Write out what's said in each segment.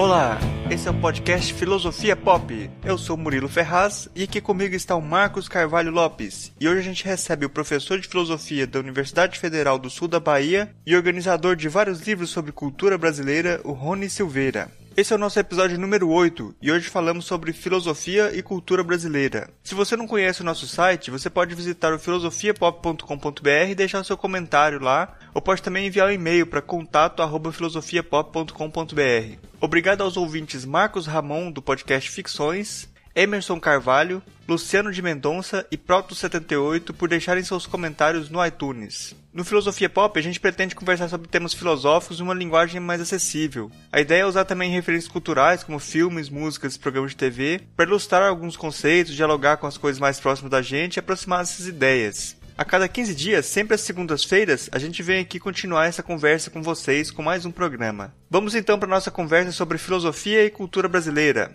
Olá, esse é o podcast Filosofia Pop. Eu sou Murilo Ferraz e aqui comigo está o Marcos Carvalho Lopes. E hoje a gente recebe o professor de filosofia da Universidade Federal do Sul da Bahia e organizador de vários livros sobre cultura brasileira, o Rony Silveira. Esse é o nosso episódio número 8 e hoje falamos sobre filosofia e cultura brasileira. Se você não conhece o nosso site, você pode visitar o filosofiapop.com.br e deixar seu comentário lá, ou pode também enviar um e-mail para contato@filosofiapop.com.br. Obrigado aos ouvintes Marcos Ramon, do podcast Ficções, Emerson Carvalho, Luciano de Mendonça e Proto78 por deixarem seus comentários no iTunes. No Filosofia Pop, a gente pretende conversar sobre temas filosóficos em uma linguagem mais acessível. A ideia é usar também referências culturais, como filmes, músicas e programas de TV, para ilustrar alguns conceitos, dialogar com as coisas mais próximas da gente e aproximar essas ideias. A cada 15 dias, sempre às segundas-feiras, a gente vem aqui continuar essa conversa com vocês com mais um programa. Vamos então para a nossa conversa sobre filosofia e cultura brasileira.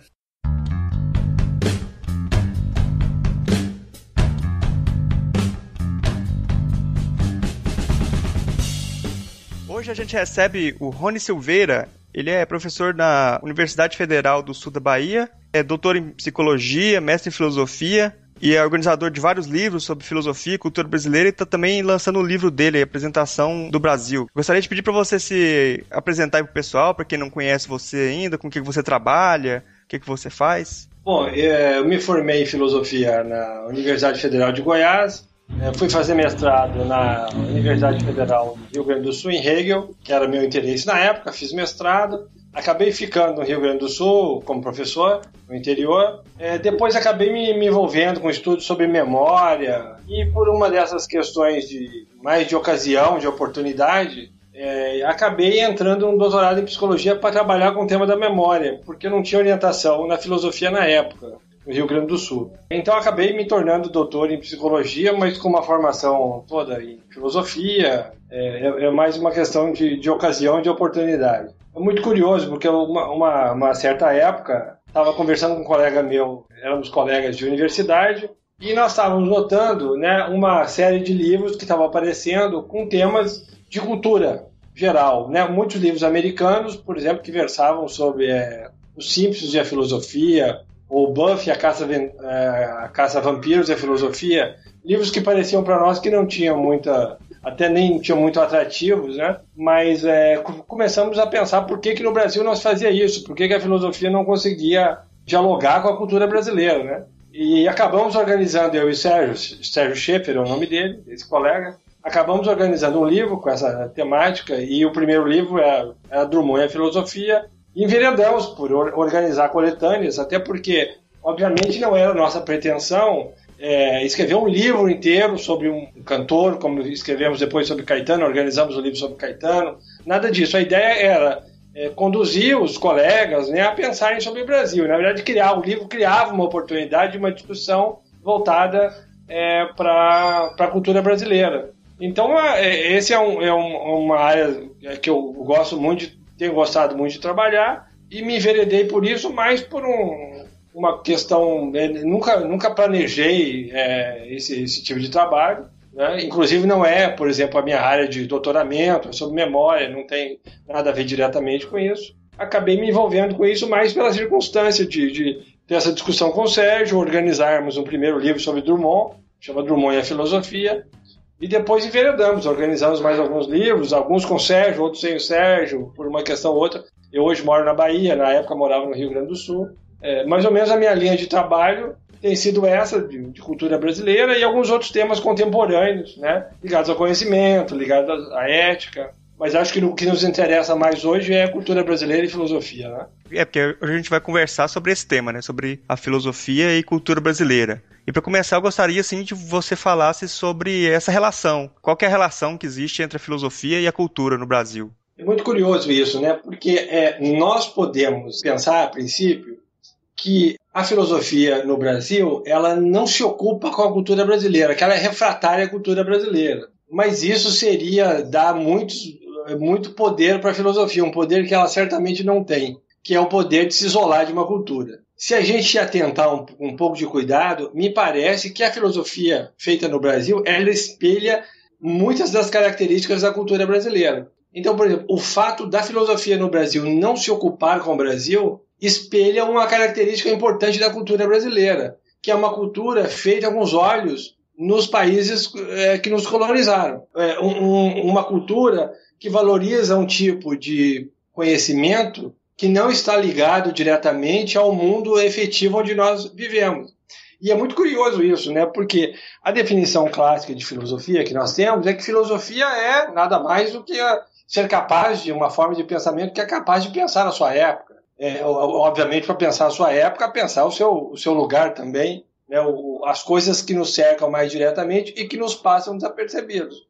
Hoje a gente recebe o Rony Silveira. Ele é professor na Universidade Federal do Sul da Bahia, é doutor em psicologia, mestre em filosofia e é organizador de vários livros sobre filosofia e cultura brasileira e está também lançando um livro dele, a Apresentação do Brasil. Gostaria de pedir para você se apresentar para o pessoal, para quem não conhece você ainda, com o que você trabalha, o que você faz. Bom, eu me formei em filosofia na Universidade Federal de Goiás. Fui fazer mestrado na Universidade Federal do Rio Grande do Sul, em Hegel, que era meu interesse na época, fiz mestrado. Acabei ficando no Rio Grande do Sul como professor, no interior. Depois acabei me envolvendo com estudos sobre memória e por uma dessas questões mais de ocasião, de oportunidade, acabei entrando no doutorado em psicologia para trabalhar com o tema da memória, porque eu não tinha orientação na filosofia na época, no Rio Grande do Sul. Então acabei me tornando doutor em psicologia, mas com uma formação toda em filosofia. É mais uma questão de ocasião, de oportunidade. É muito curioso, porque uma certa época estava conversando com um colega meu, éramos colegas de universidade, e nós estávamos notando, né, uma série de livros que estavam aparecendo com temas de cultura geral, né? Muitos livros americanos, por exemplo, que versavam sobre os Simpsons e a filosofia, ou Buffy, a caça a vampiros e a filosofia, livros que pareciam para nós que não tinham até nem tinham muito atrativos, né? Mas começamos a pensar por que no Brasil não se fazia isso, por que a filosofia não conseguia dialogar com a cultura brasileira, né? E acabamos organizando, eu e Sérgio Schaefer é o nome dele, esse colega, acabamos organizando um livro com essa temática, e o primeiro livro é Drummond e a Filosofia. Enveredamos por organizar coletâneas, até porque, obviamente, não era nossa pretensão escrever um livro inteiro sobre um cantor, como escrevemos depois sobre Caetano, organizamos um livro sobre Caetano, nada disso. A ideia era conduzir os colegas, né, a pensarem sobre o Brasil. Na verdade, criar o livro criava uma oportunidade de uma discussão voltada para a cultura brasileira. Então, esse é uma área que eu gosto muito tenho gostado muito de trabalhar e me enveredei por isso, mais por uma questão... Nunca planejei esse tipo de trabalho, né? Inclusive não por exemplo, a minha área de doutoramento, sobre memória, não tem nada a ver diretamente com isso. Acabei me envolvendo com isso mais pela circunstância de ter essa discussão com o Sérgio, organizarmos um primeiro livro sobre Drummond, chama Drummond e a Filosofia, e depois enveredamos, organizamos mais alguns livros, alguns com o Sérgio, outros sem o Sérgio, por uma questão ou outra. Eu hoje moro na Bahia, na época morava no Rio Grande do Sul. Mais ou menos a minha linha de trabalho tem sido essa, de cultura brasileira, e alguns outros temas contemporâneos, né, ligados ao conhecimento, ligados à ética. Mas acho que o que nos interessa mais hoje é a cultura brasileira e filosofia, né? Porque hoje a gente vai conversar sobre esse tema, né? Sobre a filosofia e cultura brasileira. E para começar, eu gostaria, assim, de você falasse sobre essa relação. Qual que é a relação que existe entre a filosofia e a cultura no Brasil? É muito curioso isso, né? Porque nós podemos pensar, a princípio, que a filosofia no Brasil, ela não se ocupa com a cultura brasileira, que ela é refratária à cultura brasileira. Mas isso seria dar muito poder para a filosofia, um poder que ela certamente não tem, que é o poder de se isolar de uma cultura. Se a gente atentar um pouco de cuidado, me parece que a filosofia feita no Brasil, ela espelha muitas das características da cultura brasileira. Então, por exemplo, o fato da filosofia no Brasil não se ocupar com o Brasil espelha uma característica importante da cultura brasileira, que é uma cultura feita com os olhos nos países que nos colonizaram. Uma cultura que valoriza um tipo de conhecimento que não está ligado diretamente ao mundo efetivo onde nós vivemos. E é muito curioso isso, né? Porque a definição clássica de filosofia que nós temos é que filosofia é nada mais do que ser capaz de uma forma de pensamento que é capaz de pensar na sua época. Obviamente, para pensar a sua época, pensar o seu lugar também, né? As coisas que nos cercam mais diretamente e que nos passam desapercebidos.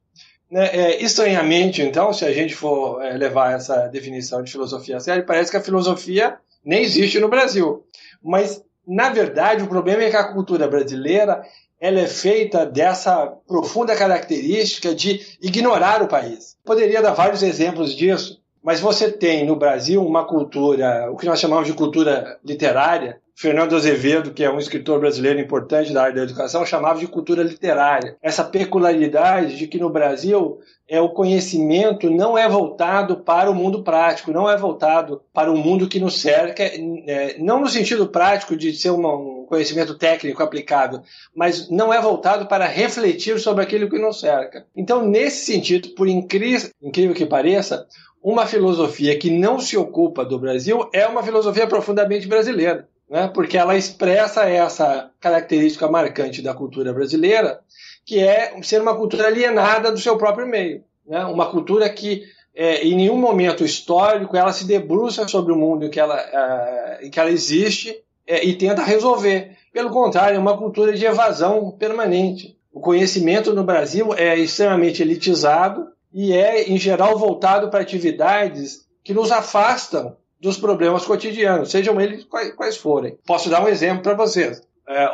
Estranhamente, então, se a gente for levar essa definição de filosofia a sério, parece que a filosofia nem existe no Brasil. Mas, na verdade, o problema é que a cultura brasileira ela é feita dessa profunda característica de ignorar o país. Poderia dar vários exemplos disso, mas você tem no Brasil uma cultura, o que nós chamamos de cultura literária. Fernando Azevedo, que é um escritor brasileiro importante da área da educação, chamava de cultura literária. Essa peculiaridade de que no Brasil o conhecimento não é voltado para o mundo prático, não é voltado para o mundo que nos cerca, não no sentido prático de ser um conhecimento técnico aplicado, mas não é voltado para refletir sobre aquilo que nos cerca. Então, nesse sentido, por incrível que pareça, uma filosofia que não se ocupa do Brasil é uma filosofia profundamente brasileira. Porque ela expressa essa característica marcante da cultura brasileira, que é ser uma cultura alienada do seu próprio meio. Uma cultura que, em nenhum momento histórico, ela se debruça sobre o mundo em que ela existe e tenta resolver. Pelo contrário, é uma cultura de evasão permanente. O conhecimento no Brasil é extremamente elitizado e é, em geral, voltado para atividades que nos afastam dos problemas cotidianos, sejam eles quais forem. Posso dar um exemplo para vocês.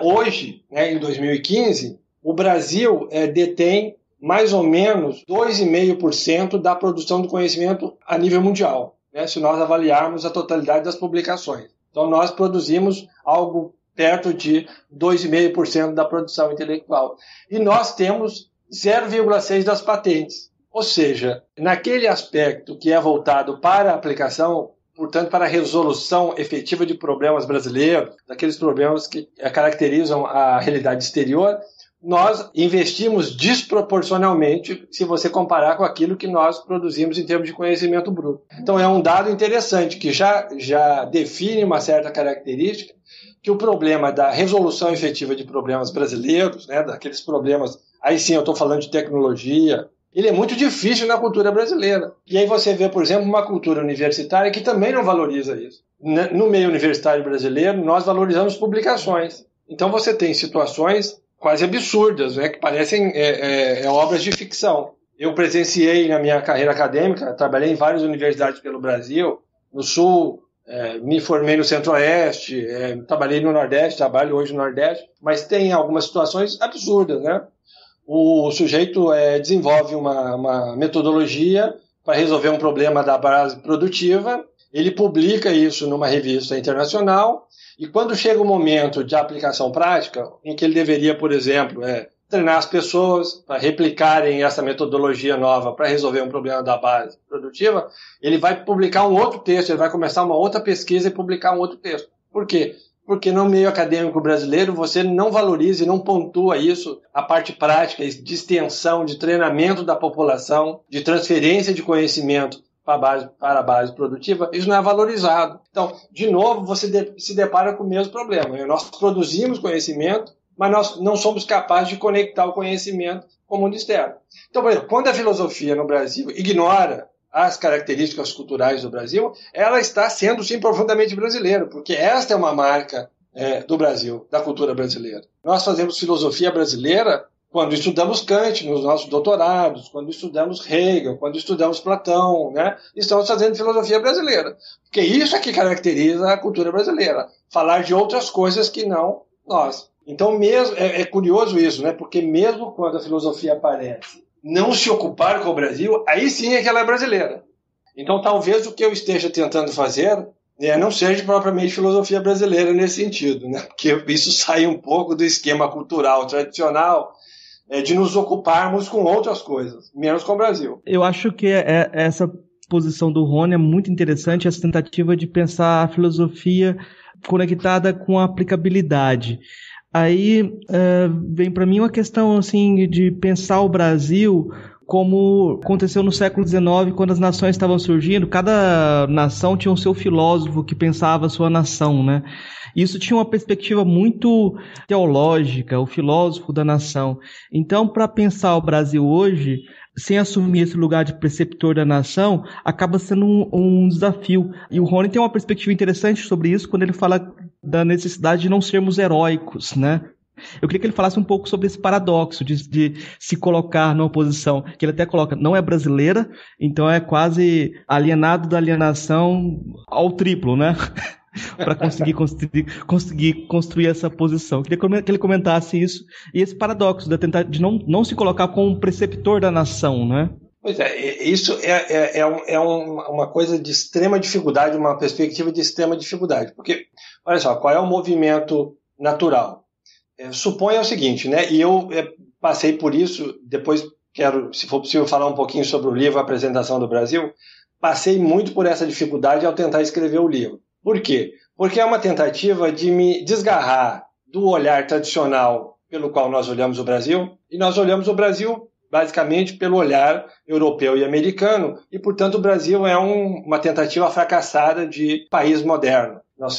Hoje, em 2015, o Brasil detém mais ou menos 2,5% da produção do conhecimento a nível mundial, se nós avaliarmos a totalidade das publicações. Então, nós produzimos algo perto de 2,5% da produção intelectual. E nós temos 0,6% das patentes. Ou seja, naquele aspecto que é voltado para a aplicação, portanto, para a resolução efetiva de problemas brasileiros, daqueles problemas que caracterizam a realidade exterior, nós investimos desproporcionalmente se você comparar com aquilo que nós produzimos em termos de conhecimento bruto. Então, é um dado interessante que já define uma certa característica, que o problema da resolução efetiva de problemas brasileiros, daqueles problemas, aí sim eu estou falando de tecnologia, ele é muito difícil na cultura brasileira. E aí você vê, por exemplo, uma cultura universitária que também não valoriza isso. No meio universitário brasileiro, nós valorizamos publicações. Então você tem situações quase absurdas, que parecem obras de ficção. Eu presenciei na minha carreira acadêmica, trabalhei em várias universidades pelo Brasil, no Sul, me formei no Centro-Oeste, trabalhei no Nordeste, trabalho hoje no Nordeste, mas tem algumas situações absurdas, O sujeito desenvolve uma metodologia para resolver um problema da base produtiva, ele publica isso numa revista internacional e quando chega o momento de aplicação prática, em que ele deveria, por exemplo, treinar as pessoas para replicarem essa metodologia nova para resolver um problema da base produtiva, ele vai publicar um outro texto, ele vai começar uma outra pesquisa e publicar um outro texto. Por quê? Porque no meio acadêmico brasileiro você não valoriza e não pontua isso, a parte prática de extensão, de treinamento da população, de transferência de conhecimento para a base produtiva, isso não é valorizado. Então, de novo, você se depara com o mesmo problema. Nós produzimos conhecimento, mas nós não somos capazes de conectar o conhecimento com o mundo externo. Então, por exemplo, quando a filosofia no Brasil ignora as características culturais do Brasil, ela está sendo, sim, profundamente brasileira, porque esta é uma marca do Brasil, da cultura brasileira. Nós fazemos filosofia brasileira quando estudamos Kant nos nossos doutorados, quando estudamos Hegel, quando estudamos Platão, estamos fazendo filosofia brasileira. Porque isso é que caracteriza a cultura brasileira, falar de outras coisas que não nós. Então, mesmo, é curioso isso, porque mesmo quando a filosofia aparece não se ocupar com o Brasil, aí sim é que ela é brasileira. Então, talvez o que eu esteja tentando fazer não seja propriamente filosofia brasileira nesse sentido, porque isso sai um pouco do esquema cultural tradicional de nos ocuparmos com outras coisas, menos com o Brasil. Eu acho que essa posição do Rony é muito interessante, essa tentativa de pensar a filosofia conectada com a aplicabilidade. Aí vem para mim uma questão assim, de pensar o Brasil como aconteceu no século XIX, quando as nações estavam surgindo. Cada nação tinha o seu filósofo que pensava a sua nação, né? Isso tinha uma perspectiva muito teológica, o filósofo da nação. Então, para pensar o Brasil hoje, sem assumir esse lugar de preceptor da nação, acaba sendo um desafio. E o Rony tem uma perspectiva interessante sobre isso, quando ele fala da necessidade de não sermos heróicos, né? Eu queria que ele falasse um pouco sobre esse paradoxo de se colocar numa posição que ele até coloca, não é brasileira, então é quase alienado da alienação ao triplo, né? Para conseguir construir essa posição. Eu queria que ele comentasse isso e esse paradoxo de não se colocar como um preceptor da nação, né? Pois é, isso é uma coisa de extrema dificuldade, uma perspectiva de extrema dificuldade, porque, olha só, qual é o movimento natural? Suponha o seguinte, né? E eu passei por isso, depois quero, se for possível, falar um pouquinho sobre o livro A Apresentação do Brasil. Passei muito por essa dificuldade ao tentar escrever o livro. Por quê? Porque é uma tentativa de me desgarrar do olhar tradicional pelo qual nós olhamos o Brasil, e nós olhamos o Brasil basicamente pelo olhar europeu e americano, e, portanto, o Brasil é uma tentativa fracassada de país moderno. Nós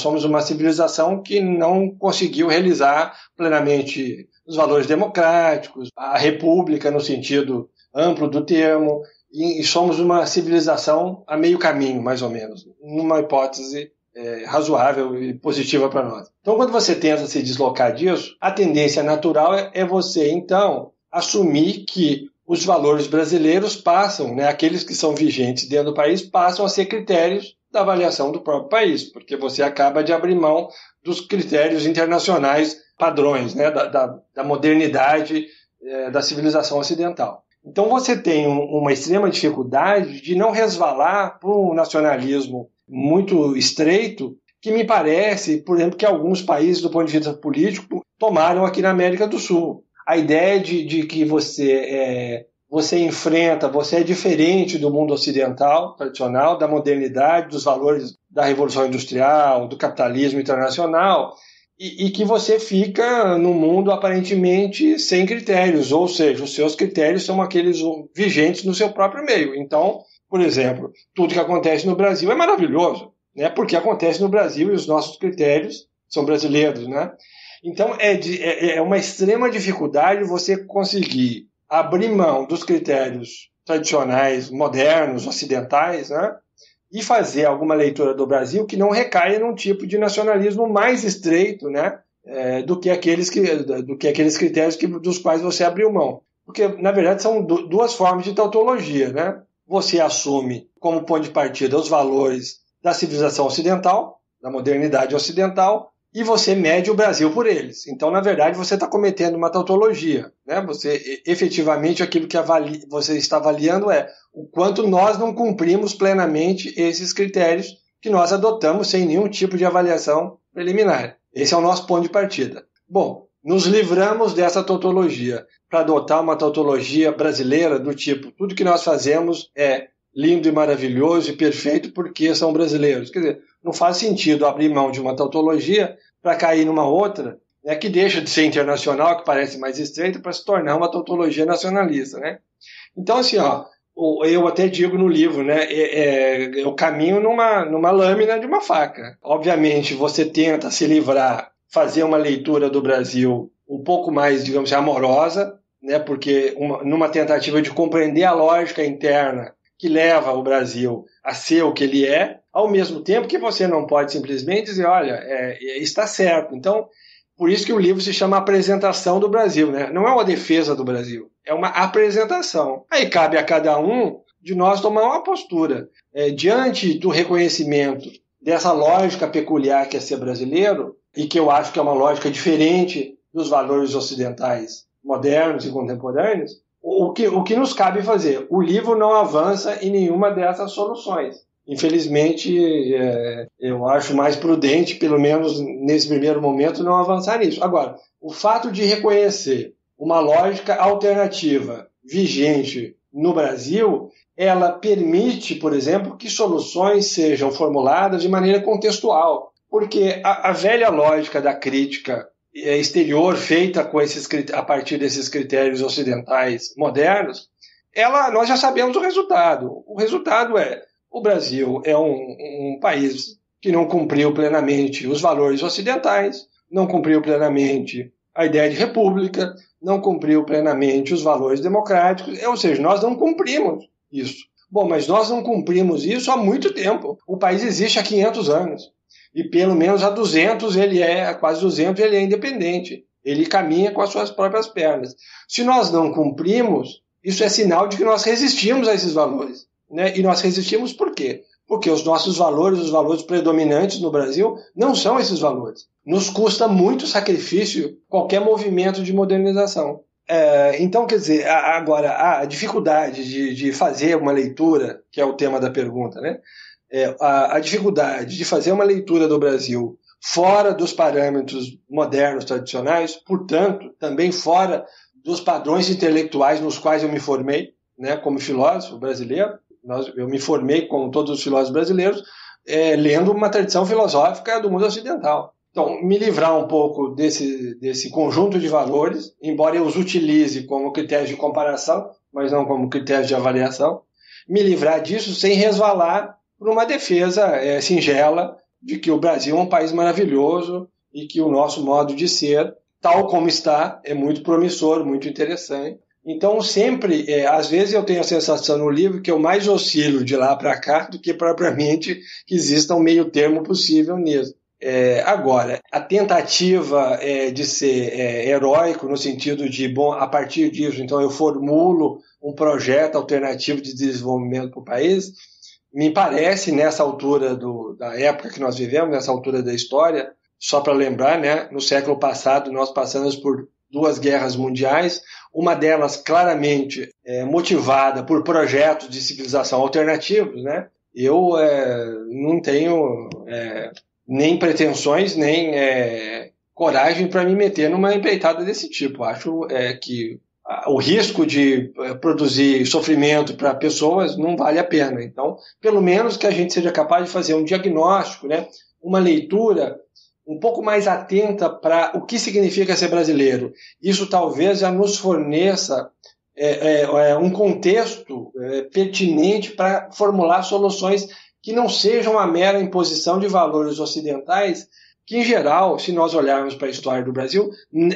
somos uma civilização que não conseguiu realizar plenamente os valores democráticos, a república no sentido amplo do termo, e somos uma civilização a meio caminho, mais ou menos, numa hipótese razoável e positiva para nós. Então, quando você tenta se deslocar disso, a tendência natural é você, então, assumir que os valores brasileiros passam, né, aqueles que são vigentes dentro do país, passam a ser critérios da avaliação do próprio país, porque você acaba de abrir mão dos critérios internacionais padrões, né, da modernidade da civilização ocidental. Então você tem uma extrema dificuldade de não resvalar para um nacionalismo muito estreito, que me parece, por exemplo, que alguns países, do ponto de vista político, tomaram aqui na América do Sul. A ideia de que você enfrenta, você é diferente do mundo ocidental, tradicional, da modernidade, dos valores da Revolução Industrial, do capitalismo internacional, e que você fica no mundo aparentemente sem critérios, ou seja, os seus critérios são aqueles vigentes no seu próprio meio. Então, por exemplo, tudo que acontece no Brasil é maravilhoso, né? Porque acontece no Brasil e os nossos critérios são brasileiros, né? Então, é uma extrema dificuldade você conseguir abrir mão dos critérios tradicionais, modernos, ocidentais, né? E fazer alguma leitura do Brasil que não recaia num tipo de nacionalismo mais estreito, né? Do que aqueles critérios dos quais você abriu mão. Porque, na verdade, são duas formas de tautologia, né? Você assume como ponto de partida os valores da civilização ocidental, da modernidade ocidental, e você mede o Brasil por eles. Então, na verdade, você está cometendo uma tautologia, né? Você, efetivamente, aquilo que você está avaliando é o quanto nós não cumprimos plenamente esses critérios que nós adotamos sem nenhum tipo de avaliação preliminar. Esse é o nosso ponto de partida. Bom, nos livramos dessa tautologia para adotar uma tautologia brasileira do tipo, tudo que nós fazemos é lindo e maravilhoso e perfeito porque são brasileiros. Quer dizer, não faz sentido abrir mão de uma tautologia para cair numa outra, né, que deixa de ser internacional, que parece mais estreita, para se tornar uma tautologia nacionalista, né? Então, assim, eu até digo no livro, né, eu caminho numa lâmina de uma faca. Obviamente, você tenta se livrar, fazer uma leitura do Brasil um pouco mais, digamos assim, amorosa, né, porque numa tentativa de compreender a lógica interna que leva o Brasil a ser o que ele é, ao mesmo tempo que você não pode simplesmente dizer, olha, está certo. Então, por isso que o livro se chama Apresentação do Brasil, né? Não é uma defesa do Brasil, é uma apresentação. Aí cabe a cada um de nós tomar uma postura. Diante do reconhecimento dessa lógica peculiar que é ser brasileiro, e que eu acho que é uma lógica diferente dos valores ocidentais modernos e contemporâneos, o que nos cabe fazer? O livro não avança em nenhuma dessas soluções. Infelizmente, eu acho mais prudente, pelo menos nesse primeiro momento, não avançar nisso. Agora, o fato de reconhecer uma lógica alternativa vigente no Brasil, ela permite, por exemplo, que soluções sejam formuladas de maneira contextual, porque a velha lógica da crítica exterior feita a partir desses critérios ocidentais modernos, nós já sabemos o resultado. O resultado é: o Brasil é um país que não cumpriu plenamente os valores ocidentais, não cumpriu plenamente a ideia de república, não cumpriu plenamente os valores democráticos, ou seja, nós não cumprimos isso. Bom, mas nós não cumprimos isso há muito tempo. O país existe há 500 anos. E pelo menos há 200, há quase 200, ele é independente. Ele caminha com as suas próprias pernas. Se nós não cumprimos, isso é sinal de que nós resistimos a esses valores, né? E nós resistimos por quê? Porque os nossos valores, os valores predominantes no Brasil, não são esses valores. Nos custa muito sacrifício qualquer movimento de modernização. Então, quer dizer, agora, a dificuldade de fazer uma leitura, que é o tema da pergunta, né? A dificuldade de fazer uma leitura do Brasil fora dos parâmetros modernos tradicionais, portanto, também fora dos padrões intelectuais nos quais eu me formei, né, como filósofo brasileiro. Eu me formei, como todos os filósofos brasileiros, lendo uma tradição filosófica do mundo ocidental. Então, me livrar um pouco desse conjunto de valores, embora eu os utilize como critérios de comparação, mas não como critérios de avaliação, me livrar disso sem resvalar por uma defesa singela de que o Brasil é um país maravilhoso e que o nosso modo de ser, tal como está, é muito promissor, muito interessante. Então, sempre, às vezes eu tenho a sensação no livro que eu mais oscilo de lá para cá do que propriamente que exista um meio termo possível nisso. Agora, a tentativa de ser heróico no sentido de, bom, a partir disso, então eu formulo um projeto alternativo de desenvolvimento para o país, me parece, nessa altura da época que nós vivemos, nessa altura da história, só para lembrar, né, no século passado nós passamos por 2 guerras mundiais, uma delas claramente motivada por projetos de civilização alternativos, né? Eu não tenho nem pretensões, nem coragem para me meter numa empreitada desse tipo. Acho que o risco de produzir sofrimento para pessoas não vale a pena. Então, pelo menos que a gente seja capaz de fazer um diagnóstico, né? Uma leitura um pouco mais atenta para o que significa ser brasileiro. Isso talvez já nos forneça um contexto pertinente para formular soluções que não sejam a mera imposição de valores ocidentais, que, em geral, se nós olharmos para a história do Brasil,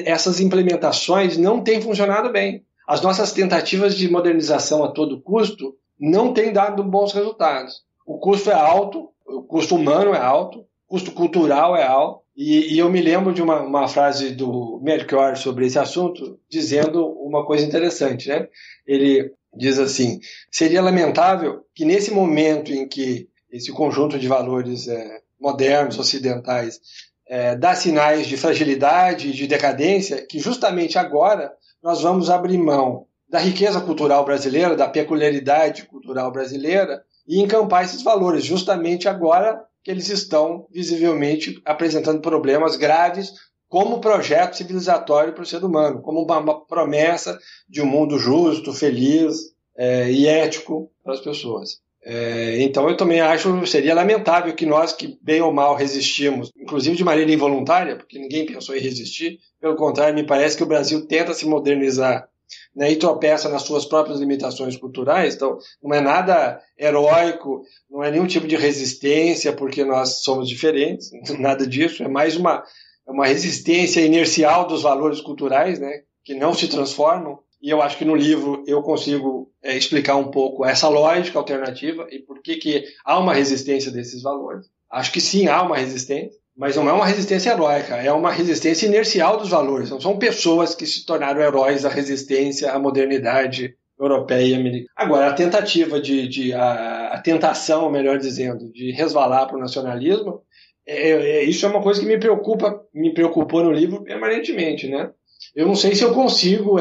essas implementações não têm funcionado bem. As nossas tentativas de modernização a todo custo não têm dado bons resultados. O custo é alto, o custo humano é alto, o custo cultural é alto, e eu me lembro de uma frase do Melchior sobre esse assunto, dizendo uma coisa interessante, né? Ele diz assim: seria lamentável que nesse momento em que esse conjunto de valores modernos, ocidentais, dá sinais de fragilidade e de decadência, que justamente agora nós vamos abrir mão da riqueza cultural brasileira, da peculiaridade cultural brasileira, e encampar esses valores, justamente agora que eles estão visivelmente apresentando problemas graves como projeto civilizatório para o ser humano, como uma promessa de um mundo justo, feliz e ético para as pessoas. Então eu também acho que seria lamentável que nós, que bem ou mal resistimos, inclusive de maneira involuntária, porque ninguém pensou em resistir, pelo contrário, me parece que o Brasil tenta se modernizar, né, e tropeça nas suas próprias limitações culturais. Então não é nada heróico, não é nenhum tipo de resistência porque nós somos diferentes, nada disso, é mais uma resistência inercial dos valores culturais, né, que não se transformam. E eu acho que no livro eu consigo explicar um pouco essa lógica alternativa e por que há uma resistência desses valores. Acho que sim, há uma resistência, mas não é uma resistência heróica, é uma resistência inercial dos valores. Não são pessoas que se tornaram heróis da resistência à modernidade europeia e americana. Agora, a tentativa a tentação, melhor dizendo, de resvalar para o nacionalismo, isso é uma coisa que me preocupou no livro permanentemente, né? Eu não sei se eu consigo,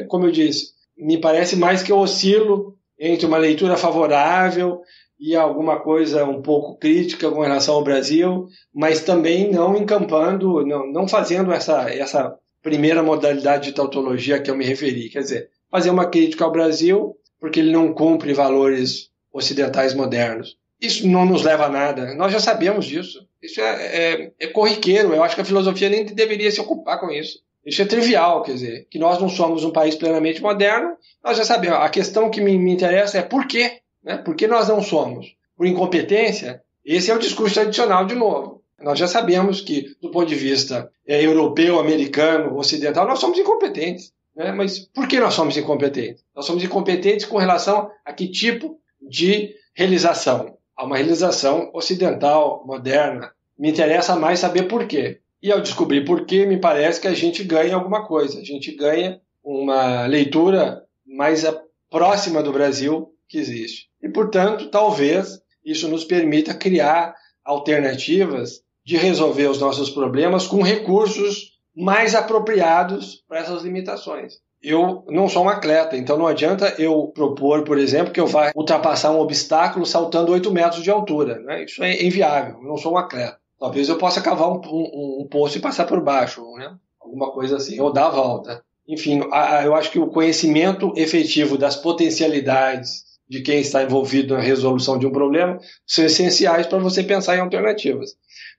como eu disse, me parece mais que eu oscilo entre uma leitura favorável e alguma coisa um pouco crítica com relação ao Brasil, mas também não encampando, não fazendo essa primeira modalidade de tautologia a que eu me referi. Quer dizer, fazer uma crítica ao Brasil porque ele não cumpre valores ocidentais modernos. Isso não nos leva a nada. Nós já sabemos disso. Isso é corriqueiro. Eu acho que a filosofia nem deveria se ocupar com isso. Isso é trivial, quer dizer, que nós não somos um país plenamente moderno, nós já sabemos. A questão que me interessa é por quê? Né? Por que nós não somos? Por incompetência? Esse é o discurso tradicional de novo. Nós já sabemos que, do ponto de vista europeu, americano, ocidental, nós somos incompetentes. Né? Mas por que nós somos incompetentes? Nós somos incompetentes com relação a que tipo de realização? A uma realização ocidental, moderna. Me interessa mais saber por quê. E ao descobrir por quê, me parece que a gente ganha alguma coisa. A gente ganha uma leitura mais próxima do Brasil que existe. E, portanto, talvez isso nos permita criar alternativas de resolver os nossos problemas com recursos mais apropriados para essas limitações. Eu não sou um atleta, então não adianta eu propor, por exemplo, que eu vá ultrapassar um obstáculo saltando 8 metros de altura. Né? Isso é inviável, eu não sou um atleta. Talvez eu possa cavar um poço e passar por baixo, né? Alguma coisa assim, ou dar a volta. Enfim, eu acho que o conhecimento efetivo das potencialidades de quem está envolvido na resolução de um problema são essenciais para você pensar em alternativas.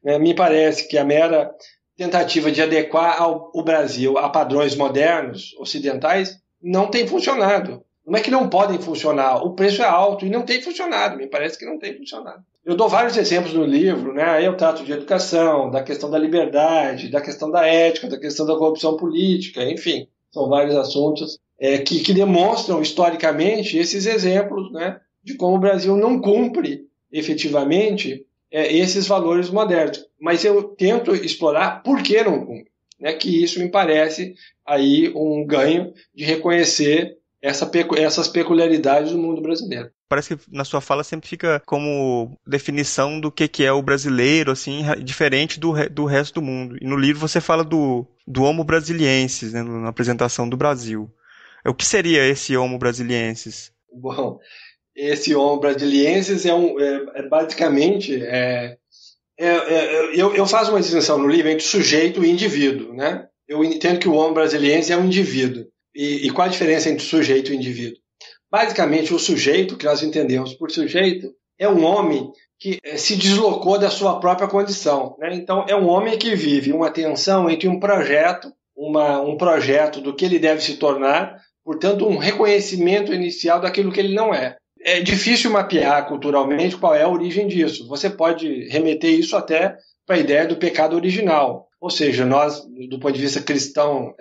Me parece que a mera tentativa de adequar o Brasil a padrões modernos, ocidentais, não tem funcionado. Não é que não podem funcionar, o preço é alto e não tem funcionado, me parece que não tem funcionado. Eu dou vários exemplos no livro, né? Eu trato de educação, da questão da liberdade, da questão da ética, da questão da corrupção política, enfim, são vários assuntos que demonstram historicamente esses exemplos, né, de como o Brasil não cumpre efetivamente esses valores modernos. Mas eu tento explorar por que não cumpre, né, que isso me parece aí um ganho de reconhecer essas peculiaridades do mundo brasileiro. Parece que na sua fala sempre fica como definição do que é o brasileiro, assim, diferente do resto do mundo. E no livro você fala do Homo brasiliensis, né, na apresentação do Brasil. O que seria esse Homo brasiliensis? Bom, esse Homo brasiliensis basicamente eu faço uma distinção no livro entre sujeito e indivíduo, né? Eu entendo que o Homo brasiliensis é um indivíduo. E qual a diferença entre sujeito e indivíduo? Basicamente, o sujeito, que nós entendemos por sujeito, é um homem que se deslocou da sua própria condição. Né? Então, é um homem que vive uma tensão entre um projeto do que ele deve se tornar, portanto, um reconhecimento inicial daquilo que ele não é. É difícil mapear culturalmente qual é a origem disso. Você pode remeter isso até para a ideia do pecado original. Ou seja, nós, do ponto de vista cristão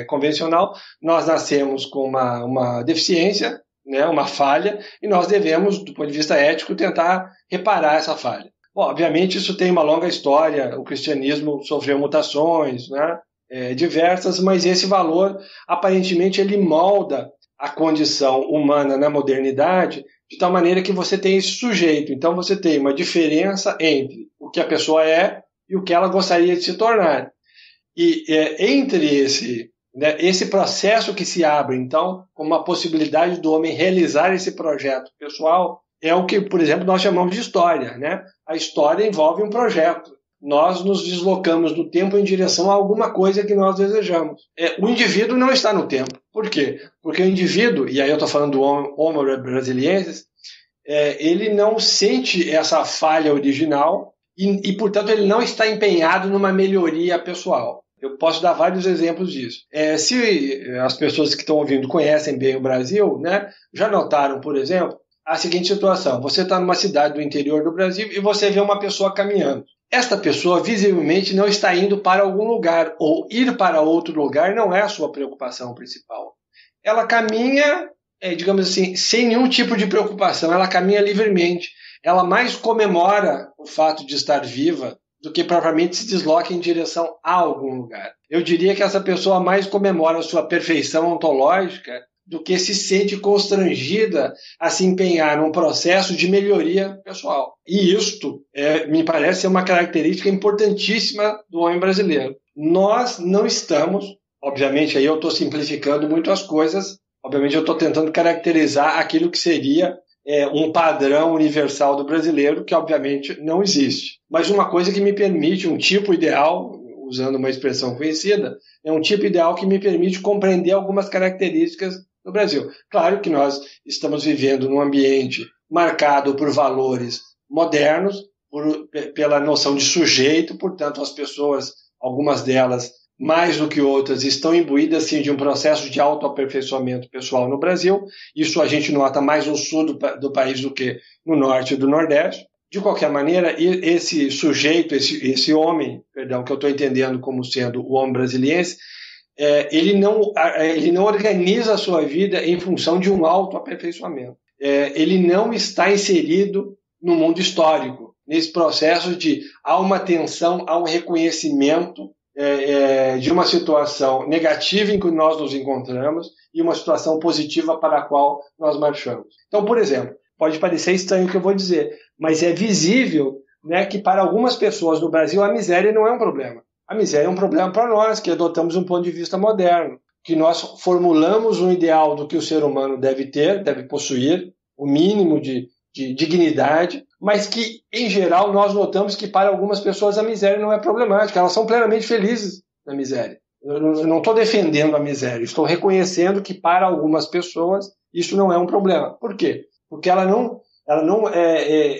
convencional, nós nascemos com uma deficiência, né, uma falha, e nós devemos, do ponto de vista ético, tentar reparar essa falha. Bom, obviamente, isso tem uma longa história, o cristianismo sofreu mutações, né, diversas, mas esse valor, aparentemente, ele molda a condição humana na modernidade de tal maneira que você tem esse sujeito. Então, você tem uma diferença entre o que a pessoa é e o que ela gostaria de se tornar. E entre esse processo que se abre, então, como uma possibilidade do homem realizar esse projeto pessoal, é o que, por exemplo, nós chamamos de história. Né? A história envolve um projeto. Nós nos deslocamos no tempo em direção a alguma coisa que nós desejamos. O indivíduo não está no tempo. Por quê? Porque o indivíduo, e aí eu estou falando do Homo brasiliensis, ele não sente essa falha original e, portanto, ele não está empenhado numa melhoria pessoal. Eu posso dar vários exemplos disso. Se as pessoas que estão ouvindo conhecem bem o Brasil, né, já notaram, por exemplo, a seguinte situação. Você está numa cidade do interior do Brasil e você vê uma pessoa caminhando. Esta pessoa visivelmente não está indo para algum lugar, ou ir para outro lugar não é a sua preocupação principal. Ela caminha, digamos assim, sem nenhum tipo de preocupação, ela caminha livremente. Ela mais comemora o fato de estar viva do que propriamente se desloca em direção a algum lugar. Eu diria que essa pessoa mais comemora a sua perfeição ontológica do que se sente constrangida a se empenhar num processo de melhoria pessoal. E isto me parece ser uma característica importantíssima do homem brasileiro. Nós não estamos, obviamente aí eu estou simplificando muito as coisas, obviamente eu estou tentando caracterizar aquilo que seria um padrão universal do brasileiro, que obviamente não existe. Mas uma coisa que me permite, um tipo ideal, usando uma expressão conhecida, é um tipo ideal que me permite compreender algumas características do Brasil. Claro que nós estamos vivendo num ambiente marcado por valores modernos, pela noção de sujeito, portanto, as pessoas, algumas delas, mais do que outras, estão imbuídas sim, de um processo de autoaperfeiçoamento pessoal no Brasil. Isso a gente nota mais no sul do país do que no norte e do nordeste. De qualquer maneira, esse sujeito, esse homem, perdão, que eu estou entendendo como sendo o homem brasiliense, ele não organiza a sua vida em função de um autoaperfeiçoamento. Ele não está inserido no mundo histórico, nesse processo de há uma tensão, há um reconhecimento de uma situação negativa em que nós nos encontramos e uma situação positiva para a qual nós marchamos. Então, por exemplo, pode parecer estranho o que eu vou dizer, mas é visível, né, que para algumas pessoas no Brasil a miséria não é um problema. A miséria é um problema para nós, que adotamos um ponto de vista moderno, que nós formulamos um ideal do que o ser humano deve ter, deve possuir, o mínimo de dignidade, mas que, em geral, nós notamos que para algumas pessoas a miséria não é problemática, elas são plenamente felizes na miséria. Eu não estou defendendo a miséria, estou reconhecendo que para algumas pessoas isso não é um problema. Por quê? Porque ela não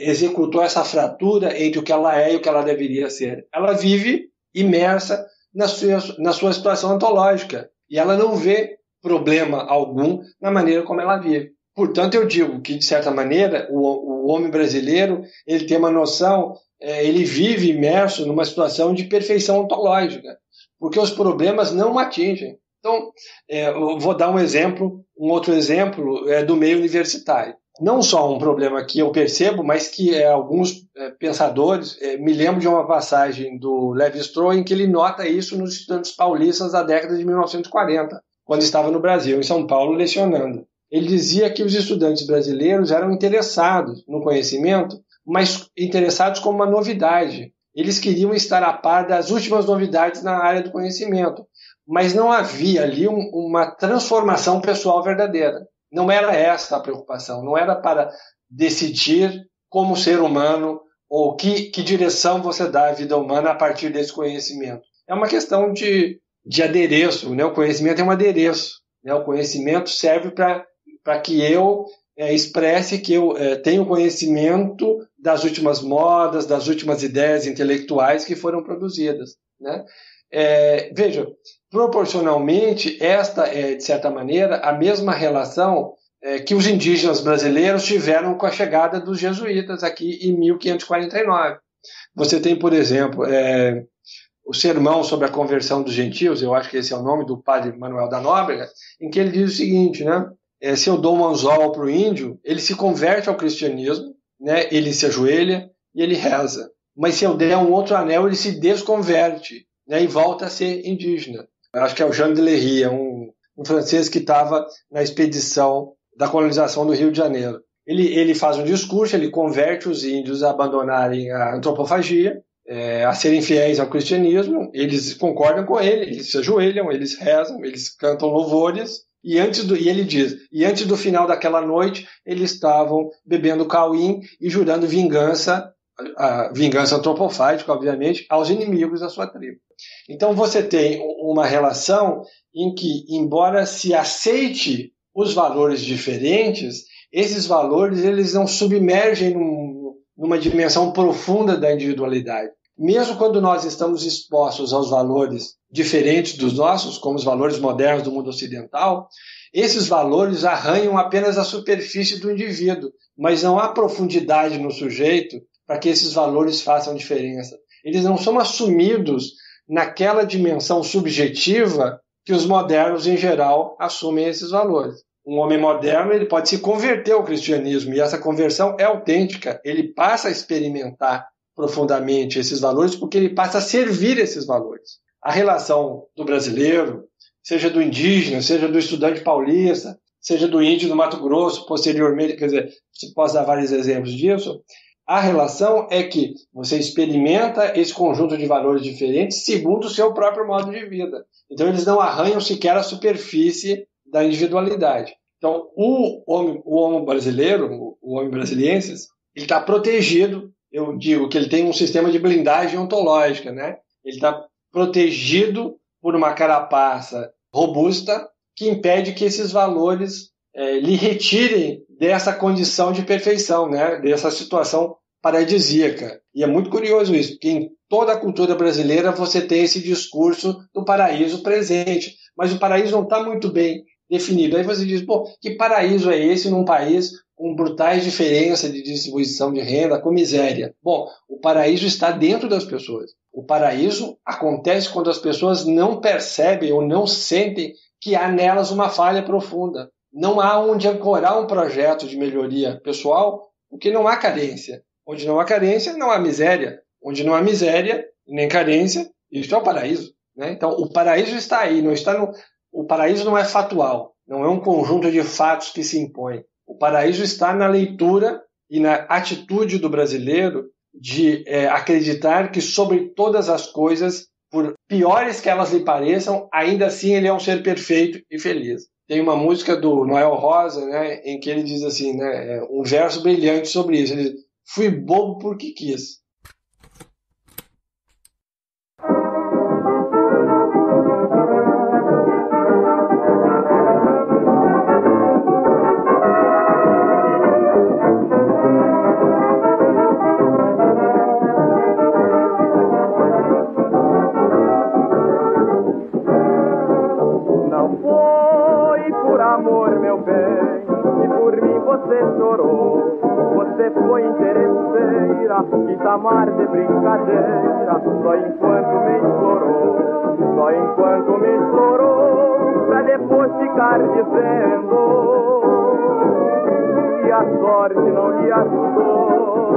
executou essa fratura entre o que ela é e o que ela deveria ser. Ela vive imersa na sua situação ontológica e ela não vê problema algum na maneira como ela vive. Portanto, eu digo que, de certa maneira, o homem brasileiro ele tem uma noção, ele vive imerso numa situação de perfeição ontológica, porque os problemas não o atingem. Então, eu vou dar um outro exemplo do meio universitário. Não só um problema que eu percebo, mas que alguns pensadores, me lembro de uma passagem do Lévi-Strauss em que ele nota isso nos estudantes paulistas da década de 1940, quando estava no Brasil, em São Paulo, lecionando. Ele dizia que os estudantes brasileiros eram interessados no conhecimento, mas interessados como uma novidade. Eles queriam estar a par das últimas novidades na área do conhecimento, mas não havia ali uma transformação pessoal verdadeira. Não era essa a preocupação, não era para decidir como ser humano ou que direção você dá à vida humana a partir desse conhecimento. É uma questão de adereço, né? O conhecimento é um adereço, né? O conhecimento serve para que eu expresse que eu tenho conhecimento das últimas modas, das últimas ideias intelectuais que foram produzidas, né? Veja, proporcionalmente, esta é, de certa maneira, a mesma relação que os indígenas brasileiros tiveram com a chegada dos jesuítas aqui em 1549. Você tem, por exemplo, o sermão sobre a conversão dos gentios, eu acho que esse é o nome do padre Manuel da Nóbrega, em que ele diz o seguinte, né? Se eu dou um anzol para o índio, ele se converte ao cristianismo, né? Ele se ajoelha e ele reza. Mas se eu der um outro anel, ele se desconverte, né? E volta a ser indígena. Eu acho que é o Jean de Lery, um francês que estava na expedição da colonização do Rio de Janeiro. Ele faz um discurso, ele converte os índios a abandonarem a antropofagia, a serem fiéis ao cristianismo. Eles concordam com ele, eles se ajoelham, eles rezam, eles cantam louvores. E ele diz, e antes do final daquela noite, eles estavam bebendo cauim e jurando vingança, a vingança antropofágica, obviamente, aos inimigos da sua tribo. Então você tem uma relação em que, embora se aceite os valores diferentes, esses valores eles não submergem numa dimensão profunda da individualidade. Mesmo quando nós estamos expostos aos valores diferentes dos nossos, como os valores modernos do mundo ocidental, esses valores arranham apenas a superfície do indivíduo, mas não há profundidade no sujeito para que esses valores façam diferença. Eles não são assumidos naquela dimensão subjetiva que os modernos, em geral, assumem esses valores. Um homem moderno ele pode se converter ao cristianismo, e essa conversão é autêntica. Ele passa a experimentar profundamente esses valores porque ele passa a servir esses valores. A relação do brasileiro, seja do indígena, seja do estudante paulista, seja do índio do Mato Grosso, posteriormente, quer dizer, se posso dar vários exemplos disso, a relação é que você experimenta esse conjunto de valores diferentes segundo o seu próprio modo de vida. Então, eles não arranham sequer a superfície da individualidade. Então, o homem brasileiro, o homem brasiliensis, ele está protegido. Eu digo que ele tem um sistema de blindagem ontológica, né? Ele está protegido por uma carapaça robusta que impede que esses valores lhe retirem dessa condição de perfeição, né? Dessa situação paradisíaca. E é muito curioso isso, porque em toda a cultura brasileira você tem esse discurso do paraíso presente, mas o paraíso não está muito bem definido. Aí você diz, pô, que paraíso é esse num país com brutais diferenças de distribuição de renda, com miséria? Bom, o paraíso está dentro das pessoas. O paraíso acontece quando as pessoas não percebem ou não sentem que há nelas uma falha profunda. Não há onde ancorar um projeto de melhoria pessoal, porque não há carência. Onde não há carência, não há miséria. Onde não há miséria, nem carência, isso é o paraíso. Né? Então, o paraíso está aí. O paraíso não é fatual. Não é um conjunto de fatos que se impõe. O paraíso está na leitura e na atitude do brasileiro de acreditar que sobre todas as coisas, por piores que elas lhe pareçam, ainda assim ele é um ser perfeito e feliz. Tem uma música do Noel Rosa, né, em que ele diz assim, né, um verso brilhante sobre isso. Ele diz, fui bobo porque quis. Quis amar de brincadeira, só enquanto me implorou, pra depois ficar dizendo que a sorte não lhe ajudou,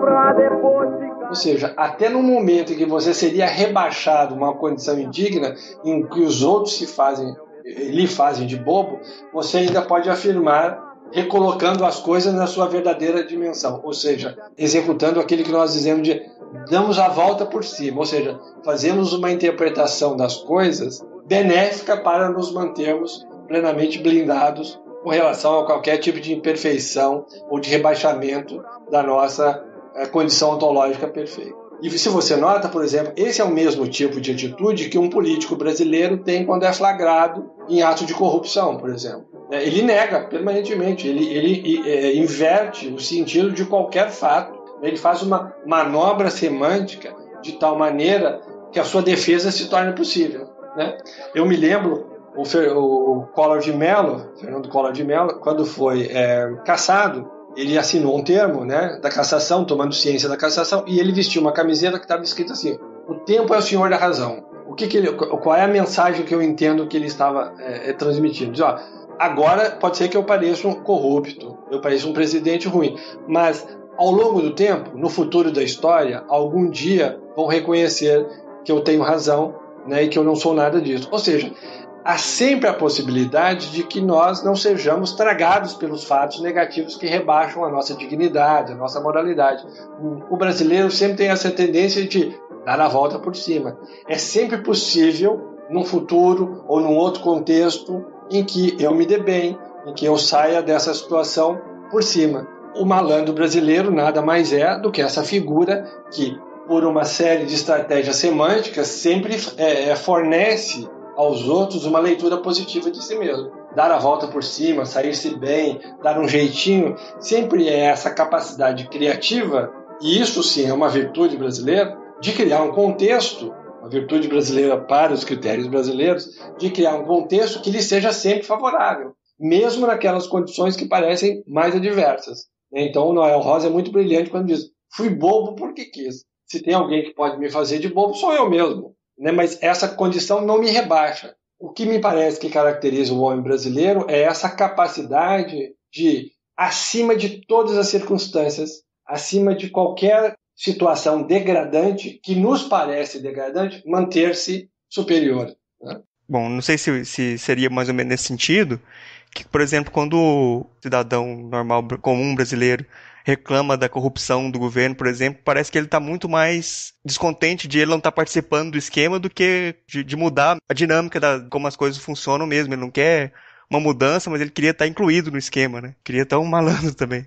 pra depois ficar... Ou seja, até no momento em que você seria rebaixado a uma condição indigna, em que os outros lhe fazem de bobo, você ainda pode afirmar, recolocando as coisas na sua verdadeira dimensão, ou seja, executando aquilo que nós dizemos de damos a volta por cima, ou seja, fazemos uma interpretação das coisas benéfica para nos mantermos plenamente blindados com relação a qualquer tipo de imperfeição ou de rebaixamento da nossa condição ontológica perfeita. E se você nota, por exemplo, esse é o mesmo tipo de atitude que um político brasileiro tem quando é flagrado em ato de corrupção, por exemplo. Ele nega permanentemente, ele inverte o sentido de qualquer fato, ele faz uma manobra semântica de tal maneira que a sua defesa se torne possível. Né? Eu me lembro, o Collor de Mello, Fernando Collor de Mello, quando foi cassado, ele assinou um termo, né, da cassação, tomando ciência da cassação, e ele vestiu uma camiseta que estava escrito assim, o tempo é o senhor da razão. Qual é a mensagem que eu entendo que ele estava transmitindo? Diz, ó, agora pode ser que eu pareça um corrupto, eu pareça um presidente ruim, mas ao longo do tempo, no futuro da história, algum dia vão reconhecer que eu tenho razão, né, e que eu não sou nada disso. Ou seja, há sempre a possibilidade de que nós não sejamos tragados pelos fatos negativos que rebaixam a nossa dignidade, a nossa moralidade. O brasileiro sempre tem essa tendência de dar a volta por cima. É sempre possível, num futuro ou num outro contexto, em que eu me dê bem, em que eu saia dessa situação por cima. O malandro brasileiro nada mais é do que essa figura que, por uma série de estratégias semânticas, sempre fornece aos outros uma leitura positiva de si mesmo. Dar a volta por cima, sair-se bem, dar um jeitinho, sempre é essa capacidade criativa, e isso sim é uma virtude brasileira, de criar um contexto, uma virtude brasileira para os critérios brasileiros, de criar um contexto que lhe seja sempre favorável, mesmo naquelas condições que parecem mais adversas. Então o Noel Rosa é muito brilhante quando diz, fui bobo porque quis. Se tem alguém que pode me fazer de bobo, sou eu mesmo. Mas essa condição não me rebaixa. O que me parece que caracteriza o homem brasileiro é essa capacidade de, acima de todas as circunstâncias, acima de qualquer situação degradante, que nos parece degradante, manter-se superior. Né? Bom, não sei se seria mais ou menos nesse sentido, que, por exemplo, quando o cidadão normal, comum brasileiro, reclama da corrupção do governo, por exemplo, parece que ele está muito mais descontente de ele não estar participando do esquema do que de mudar a dinâmica como as coisas funcionam mesmo. Ele não quer uma mudança, mas ele queria estar incluído no esquema, né? Queria estar um malandro também.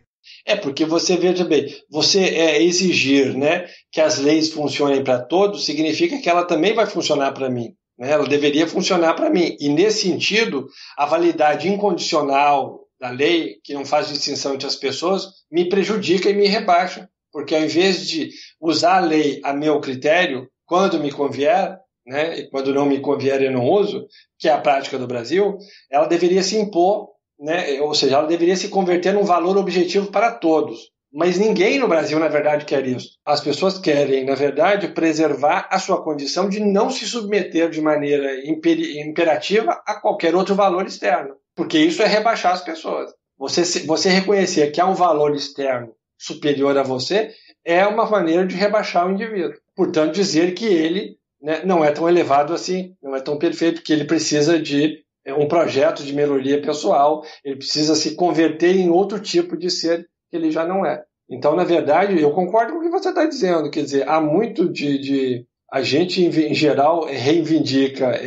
Porque você, veja bem, você exigir, né, que as leis funcionem para todos, significa que ela também vai funcionar para mim. Né? Ela deveria funcionar para mim. E, nesse sentido, a validade incondicional da lei, que não faz distinção entre as pessoas, me prejudica e me rebaixa. Porque, ao invés de usar a lei a meu critério, quando me convier, né, e quando não me convier eu não uso, que é a prática do Brasil, ela deveria se impor, né, ou seja, ela deveria se converter num valor objetivo para todos. Mas ninguém no Brasil, na verdade, quer isso. As pessoas querem, na verdade, preservar a sua condição de não se submeter de maneira imperativa a qualquer outro valor externo. Porque isso é rebaixar as pessoas. Você reconhecer que há um valor externo superior a você é uma maneira de rebaixar o indivíduo. Portanto, dizer que ele, né, não é tão elevado assim, não é tão perfeito, que ele precisa de um projeto de melhoria pessoal, ele precisa se converter em outro tipo de ser que ele já não é. Então, na verdade, eu concordo com o que você está dizendo, quer dizer, há muito a gente, em geral, reivindica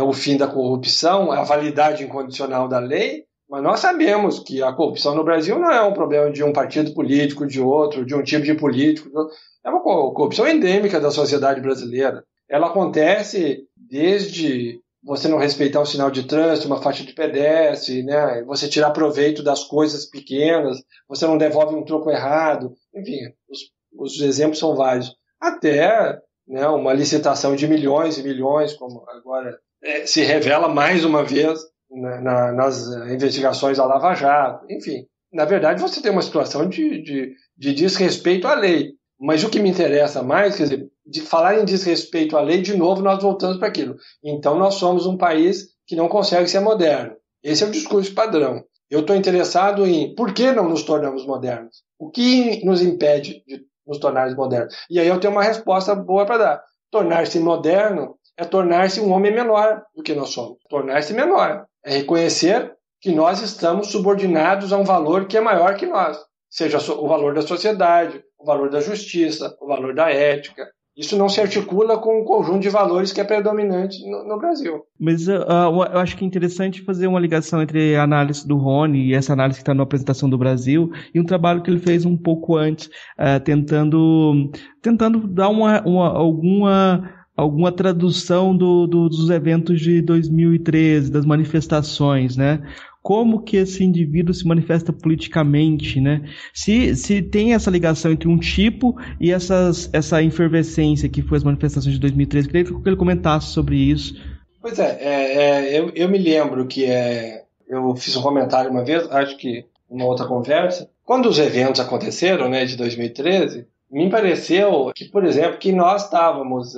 o fim da corrupção, a validade incondicional da lei, mas nós sabemos que a corrupção no Brasil não é um problema de um partido político, de outro, de um tipo de político. É uma corrupção endêmica da sociedade brasileira. Ela acontece desde você não respeitar um sinal de trânsito, uma faixa de pedestre, né? Você tirar proveito das coisas pequenas, você não devolve um troco errado. Enfim, os exemplos são vários. Até, né, uma licitação de milhões e milhões, como agora se revela mais uma vez nas investigações da Lava Jato. Enfim, na verdade, você tem uma situação de desrespeito à lei. Mas o que me interessa mais, quer dizer, de falar em desrespeito à lei, de novo nós voltamos para aquilo. Então nós somos um país que não consegue ser moderno. Esse é o discurso padrão. Eu estou interessado em por que não nos tornamos modernos? O que nos impede de nos tornarmos modernos? E aí eu tenho uma resposta boa para dar. Tornar-se moderno é tornar-se um homem menor do que nós somos. Tornar-se menor é reconhecer que nós estamos subordinados a um valor que é maior que nós. Seja o valor da sociedade, o valor da justiça, o valor da ética. Isso não se articula com um conjunto de valores que é predominante no Brasil. Mas eu acho que é interessante fazer uma ligação entre a análise do Rony e essa análise que está na apresentação do Brasil e um trabalho que ele fez um pouco antes, tentando dar alguma tradução dos eventos de 2013, das manifestações, né? Como que esse indivíduo se manifesta politicamente, né? Se tem essa ligação entre um tipo e essa efervescência que foi as manifestações de 2013, queria que ele comentasse sobre isso. Pois eu me lembro que eu fiz um comentário uma vez, acho que numa outra conversa, quando os eventos aconteceram, né, de 2013, me pareceu que, por exemplo, que nós estávamos,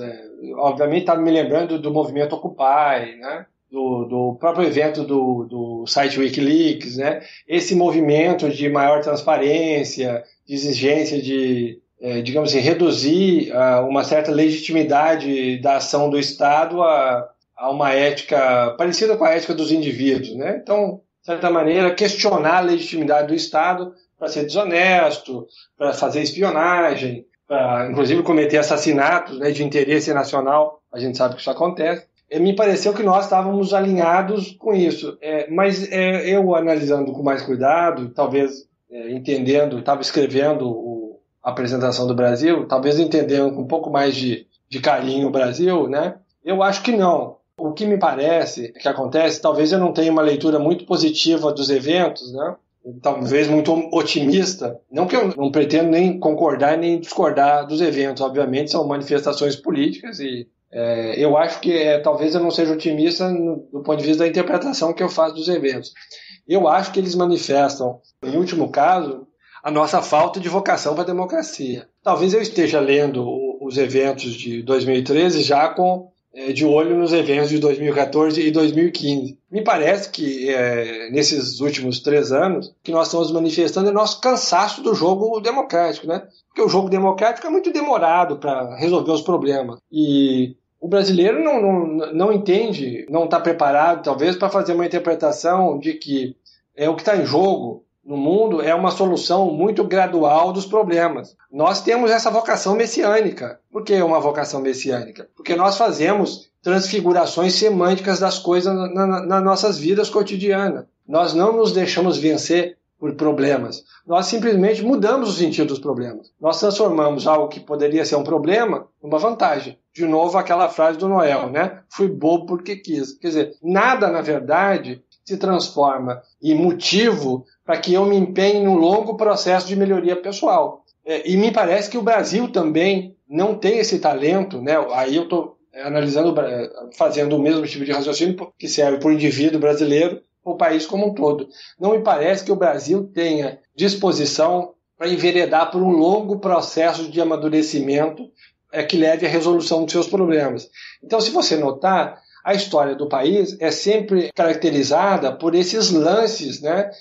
obviamente estava me lembrando do movimento Occupy, né? Do próprio evento do site Wikileaks, né? Esse movimento de maior transparência, de exigência de, digamos assim, reduzir uma certa legitimidade da ação do Estado a uma ética parecida com a ética dos indivíduos, né? Então, de certa maneira, questionar a legitimidade do Estado para ser desonesto, para fazer espionagem, para, inclusive, cometer assassinatos, né, de interesse nacional. A gente sabe que isso acontece. Me pareceu que nós estávamos alinhados com isso, mas eu analisando com mais cuidado, talvez entendendo, estava escrevendo a apresentação do Brasil, talvez entendendo com um pouco mais de carinho o Brasil, né? Eu acho que não. O que me parece que acontece, talvez eu não tenha uma leitura muito positiva dos eventos, né? Talvez muito otimista, não que eu não pretendo nem concordar nem discordar dos eventos, obviamente são manifestações políticas e eu acho que talvez eu não seja otimista do ponto de vista da interpretação que eu faço dos eventos. Eu acho que eles manifestam, em último caso, a nossa falta de vocação para a democracia. Talvez eu esteja lendo os eventos de 2013 já de olho nos eventos de 2014 e 2015. Me parece que nesses últimos 3 anos que nós estamos manifestando é nosso cansaço do jogo democrático, né? Porque o jogo democrático é muito demorado para resolver os problemas. E o brasileiro não entende, não está preparado, talvez, para fazer uma interpretação de que o que está em jogo no mundo é uma solução muito gradual dos problemas. Nós temos essa vocação messiânica. Por que uma vocação messiânica? Porque nós fazemos transfigurações semânticas das coisas nas nossas vidas cotidianas. Nós não nos deixamos vencer por problemas. Nós simplesmente mudamos o sentido dos problemas. Nós transformamos algo que poderia ser um problema numa vantagem. De novo, aquela frase do Noel, né? Fui bobo porque quis. Quer dizer, nada, na verdade, se transforma em motivo para que eu me empenhe num longo processo de melhoria pessoal. E me parece que o Brasil também não tem esse talento, né? Aí eu estou analisando, fazendo o mesmo tipo de raciocínio que serve para o indivíduo brasileiro, o país como um todo. Não me parece que o Brasil tenha disposição para enveredar por um longo processo de amadurecimento que leve à resolução dos seus problemas. Então, se você notar, a história do país é sempre caracterizada por esses lances, né?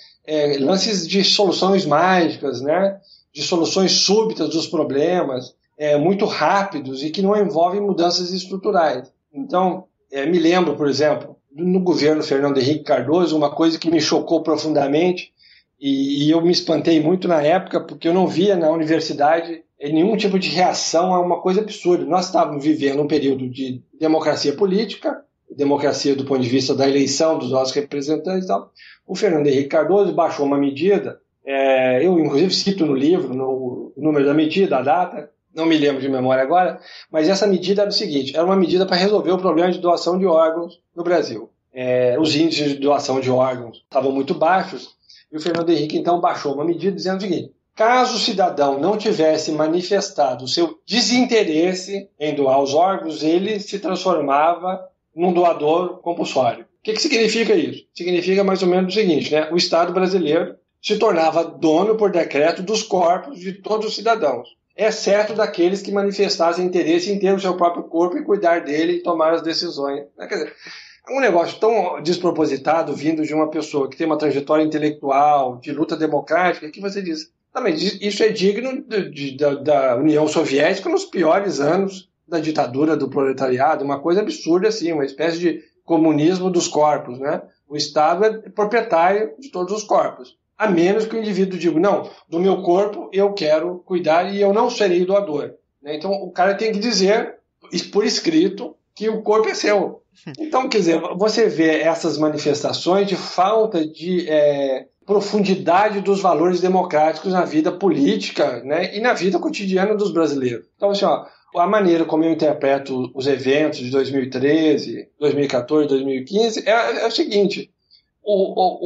Lances de soluções mágicas, né? De soluções súbitas dos problemas, muito rápidos e que não envolvem mudanças estruturais. Então, me lembro, por exemplo, no governo Fernando Henrique Cardoso, uma coisa que me chocou profundamente e eu me espantei muito na época porque eu não via na universidade nenhum tipo de reação a uma coisa absurda. Nós estávamos vivendo um período de democracia política, democracia do ponto de vista da eleição dos nossos representantes e tal. O Fernando Henrique Cardoso baixou uma medida, eu inclusive cito no livro o número da medida, a data, não me lembro de memória agora, mas essa medida era o seguinte, era uma medida para resolver o problema de doação de órgãos no Brasil. Os índices de doação de órgãos estavam muito baixos, e o Fernando Henrique então baixou uma medida dizendo o seguinte, caso o cidadão não tivesse manifestado o seu desinteresse em doar os órgãos, ele se transformava num doador compulsório. O que significa isso? Significa mais ou menos o seguinte, né? O Estado brasileiro se tornava dono por decreto dos corpos de todos os cidadãos, exceto daqueles que manifestassem interesse em ter o seu próprio corpo e cuidar dele e tomar as decisões. Quer dizer, é um negócio tão despropositado vindo de uma pessoa que tem uma trajetória intelectual, de luta democrática, que você diz, também isso é digno da União Soviética nos piores anos da ditadura do proletariado, uma coisa absurda assim, uma espécie de comunismo dos corpos, né? O Estado é proprietário de todos os corpos, a menos que o indivíduo diga, não, do meu corpo eu quero cuidar e eu não serei doador. Então o cara tem que dizer, por escrito, que o corpo é seu. Então, quer dizer, você vê essas manifestações de falta de profundidade dos valores democráticos na vida política, né, e na vida cotidiana dos brasileiros. Então, assim, a maneira como eu interpreto os eventos de 2013, 2014, 2015 é o seguinte,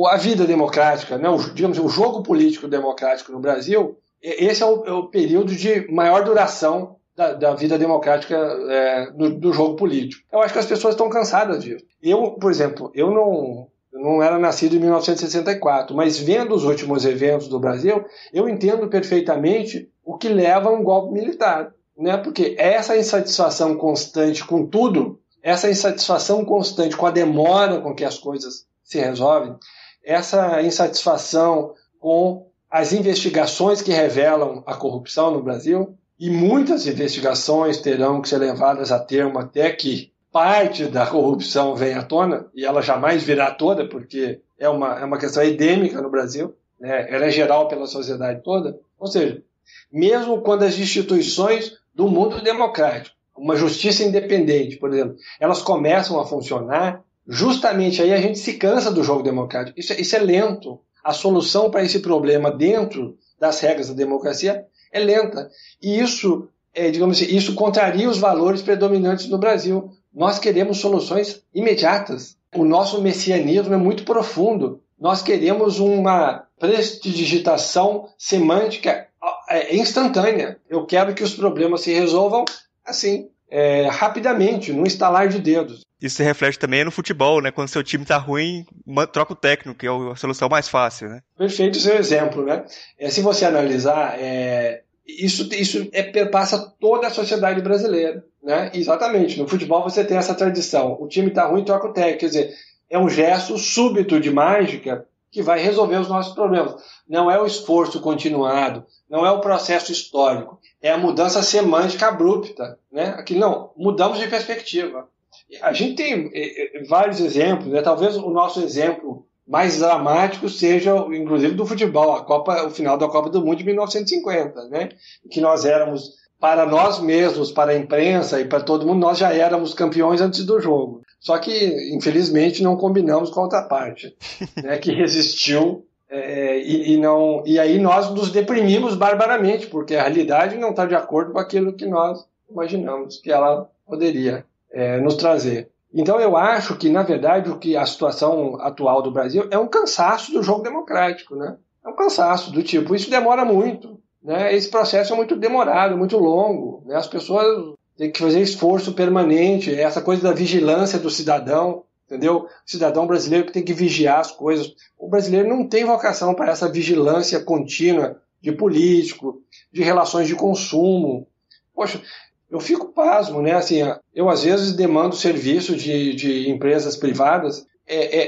a vida democrática, né, digamos, o jogo político democrático no Brasil, esse é o período de maior duração da vida democrática do jogo político. Eu acho que as pessoas estão cansadas disso. Eu, por exemplo, eu não era nascido em 1964, mas vendo os últimos eventos do Brasil, eu entendo perfeitamente o que leva a um golpe militar. Né? Porque essa insatisfação constante com tudo, essa insatisfação constante com a demora com que as coisas se resolvem, essa insatisfação com as investigações que revelam a corrupção no Brasil, e muitas investigações terão que ser levadas a termo até que parte da corrupção venha à tona, e ela jamais virá toda, porque é uma questão endêmica no Brasil, né? Ela é geral pela sociedade toda. Ou seja, mesmo quando as instituições do mundo democrático, uma justiça independente, por exemplo, elas começam a funcionar, justamente aí a gente se cansa do jogo democrático. Isso é lento. A solução para esse problema dentro das regras da democracia é lenta. E isso, digamos assim, isso contraria os valores predominantes no Brasil. Nós queremos soluções imediatas. O nosso messianismo é muito profundo. Nós queremos uma prestidigitação semântica instantânea. Eu quero que os problemas se resolvam assim, rapidamente, num estalar de dedos. Isso se reflete também no futebol, né? Quando seu time tá ruim, troca o técnico, que é a solução mais fácil, né? Perfeito o seu exemplo, né? Se você analisar, isso perpassa toda a sociedade brasileira, né? Exatamente. No futebol você tem essa tradição. O time tá ruim, troca o técnico. Quer dizer, é um gesto súbito de mágica que vai resolver os nossos problemas. Não é o esforço continuado, não é o processo histórico, é a mudança semântica abrupta, né? Aqui não, mudamos de perspectiva. A gente tem vários exemplos, né? Talvez o nosso exemplo mais dramático seja, inclusive, do futebol, o final da Copa do Mundo de 1950, né? Que nós éramos, para nós mesmos, para a imprensa e para todo mundo, nós já éramos campeões antes do jogo. Só que, infelizmente, não combinamos com a outra parte, né? Que resistiu E aí nós nos deprimimos barbaramente, porque a realidade não está de acordo com aquilo que nós imaginamos que ela poderia nos trazer. Então eu acho que, na verdade, o que a situação atual do Brasil é um cansaço do jogo democrático, né? É um cansaço do tipo, isso demora muito, né? Esse processo é muito demorado, muito longo, né? As pessoas têm que fazer esforço permanente, essa coisa da vigilância do cidadão, entendeu? O cidadão brasileiro que tem que vigiar as coisas. O brasileiro não tem vocação para essa vigilância contínua de político, de relações de consumo. Poxa, eu fico pasmo, né? Assim, eu às vezes demando serviço de empresas privadas,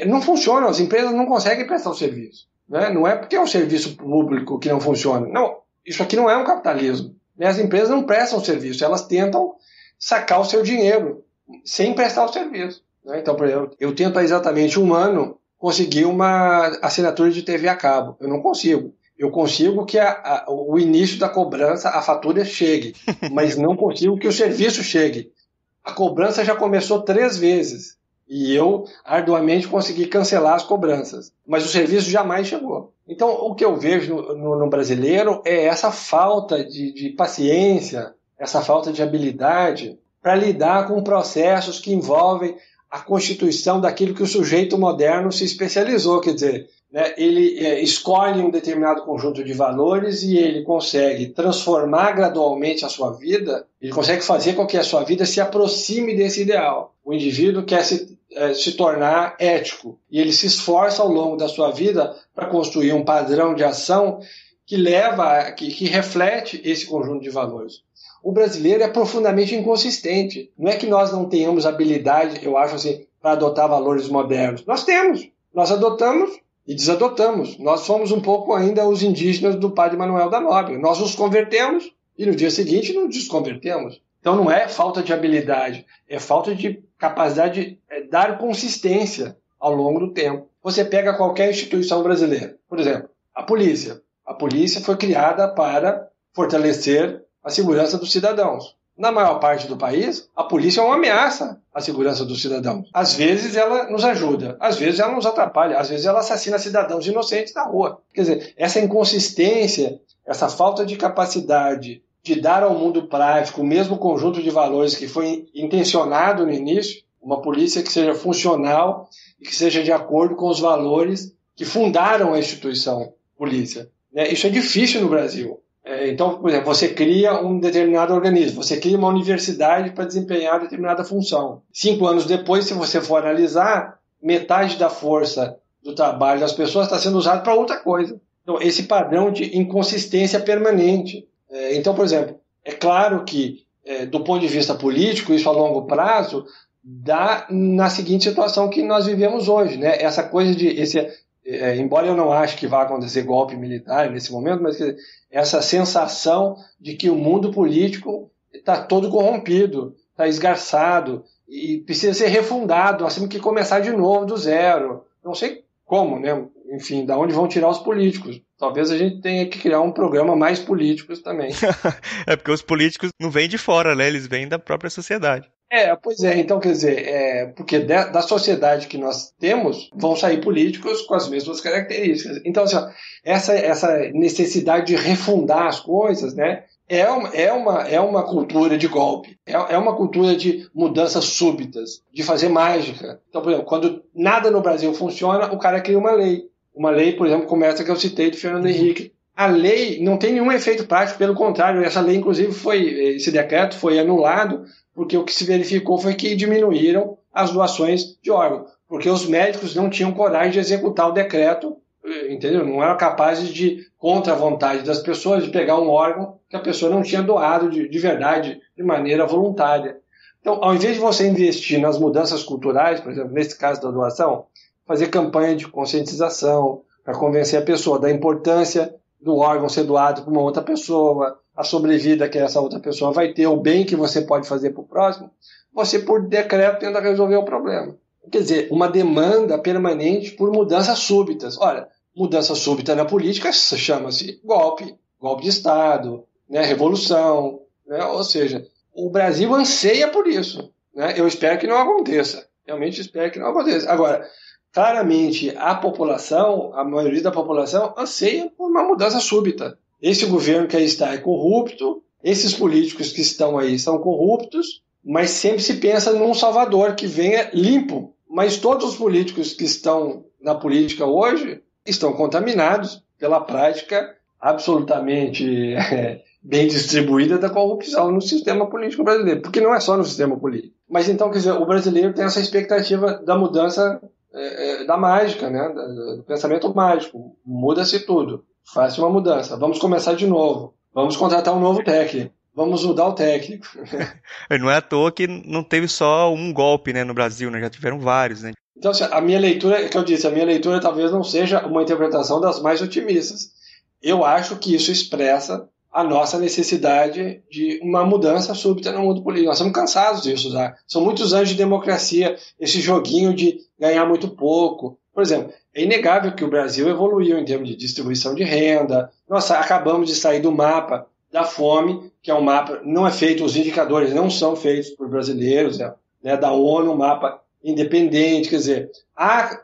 não funcionam, as empresas não conseguem prestar o serviço, né? Não é porque é um serviço público que não funciona. Não, isso aqui não é um capitalismo, né? As empresas não prestam serviço, elas tentam sacar o seu dinheiro sem prestar o serviço, né? Então, por exemplo, eu tento há exatamente 1 ano conseguir uma assinatura de TV a cabo. Eu não consigo. Eu consigo que o início da cobrança, a fatura chegue, mas não consigo que o serviço chegue. A cobrança já começou 3 vezes e eu arduamente consegui cancelar as cobranças, mas o serviço jamais chegou. Então, o que eu vejo no brasileiro é essa falta de paciência, essa falta de habilidade para lidar com processos que envolvem a constituição daquilo que o sujeito moderno se especializou, quer dizer, né, ele escolhe um determinado conjunto de valores e ele consegue transformar gradualmente a sua vida, ele consegue fazer com que a sua vida se aproxime desse ideal. O indivíduo quer se tornar ético e ele se esforça ao longo da sua vida para construir um padrão de ação que reflete esse conjunto de valores. O brasileiro é profundamente inconsistente. Não é que nós não tenhamos habilidade, eu acho assim, para adotar valores modernos. Nós temos. Nós adotamos e desadotamos. Nós somos um pouco ainda os indígenas do padre Manuel da Nóbrega. Nós nos convertemos e no dia seguinte nos desconvertemos. Então não é falta de habilidade, é falta de capacidade de dar consistência ao longo do tempo. Você pega qualquer instituição brasileira, por exemplo, a polícia. A polícia foi criada para fortalecer a segurança dos cidadãos. Na maior parte do país, a polícia é uma ameaça à segurança dos cidadãos. Às vezes ela nos ajuda, às vezes ela nos atrapalha, às vezes ela assassina cidadãos inocentes na rua. Quer dizer, essa inconsistência, essa falta de capacidade de dar ao mundo prático o mesmo conjunto de valores que foi intencionado no início, uma polícia que seja funcional e que seja de acordo com os valores que fundaram a instituição polícia. Isso é difícil no Brasil. Então, por exemplo, você cria um determinado organismo, você cria uma universidade para desempenhar determinada função. 5 anos depois, se você for analisar, metade da força do trabalho das pessoas está sendo usada para outra coisa. Então, esse padrão de inconsistência permanente. Então, por exemplo, é claro que, do ponto de vista político, isso a longo prazo, dá na seguinte situação que nós vivemos hoje, né? Essa coisa embora eu não ache que vá acontecer golpe militar nesse momento, mas essa sensação de que o mundo político está todo corrompido, está esgarçado e precisa ser refundado, nós temos que começar de novo do zero. Não sei como, né? Enfim, da onde vão tirar os políticos? Talvez a gente tenha que criar um programa mais políticos também. É porque os políticos não vêm de fora, né? Eles vêm da própria sociedade. Pois é, então quer dizer, porque da sociedade que nós temos, vão sair políticos com as mesmas características. Então, assim, essa necessidade de refundar as coisas, né, é uma cultura de golpe, é uma cultura de mudanças súbitas, de fazer mágica. Então, por exemplo, quando nada no Brasil funciona, o cara cria uma lei. Uma lei, por exemplo, como essa que eu citei do Fernando Henrique. A lei não tem nenhum efeito prático, pelo contrário, essa lei, inclusive, esse decreto foi anulado, porque o que se verificou foi que diminuíram as doações de órgãos, porque os médicos não tinham coragem de executar o decreto, entendeu? Não eram capazes de, contra a vontade das pessoas, de pegar um órgão que a pessoa não tinha doado de verdade, de maneira voluntária. Então, ao invés de você investir nas mudanças culturais, por exemplo, nesse caso da doação, fazer campanha de conscientização para convencer a pessoa da importância do órgão ser doado para uma outra pessoa, a sobrevida que essa outra pessoa vai ter, o bem que você pode fazer para o próximo, você, por decreto, tenta resolver o problema. Quer dizer, uma demanda permanente por mudanças súbitas. Olha, mudança súbita na política chama-se golpe de Estado, né, revolução, né? Ou seja, o Brasil anseia por isso, né? Eu espero que não aconteça. Realmente espero que não aconteça. Agora, claramente a população, a maioria da população, anseia por uma mudança súbita. Esse governo que aí está é corrupto, esses políticos que estão aí são corruptos, mas sempre se pensa num salvador que venha limpo. Mas todos os políticos que estão na política hoje estão contaminados pela prática absolutamente bem distribuída da corrupção no sistema político brasileiro, porque não é só no sistema político. Mas então, quer dizer, o brasileiro tem essa expectativa da mudança da mágica, né? Do pensamento mágico. Muda-se tudo. Faça uma mudança. Vamos começar de novo. Vamos contratar um novo técnico. Vamos mudar o técnico. Não é à toa que não teve só um golpe, né, no Brasil, né? Já tiveram vários, né? Então, a minha leitura, é que eu disse, a minha leitura talvez não seja uma interpretação das mais otimistas. Eu acho que isso expressa a nossa necessidade de uma mudança súbita no mundo político. Nós estamos cansados disso já. São muitos anos de democracia, esse joguinho de ganhar muito pouco. Por exemplo, é inegável que o Brasil evoluiu em termos de distribuição de renda. Nós acabamos de sair do mapa da fome, que é um mapa, não é feito, os indicadores não são feitos por brasileiros, né, da ONU, um mapa independente, quer dizer, há,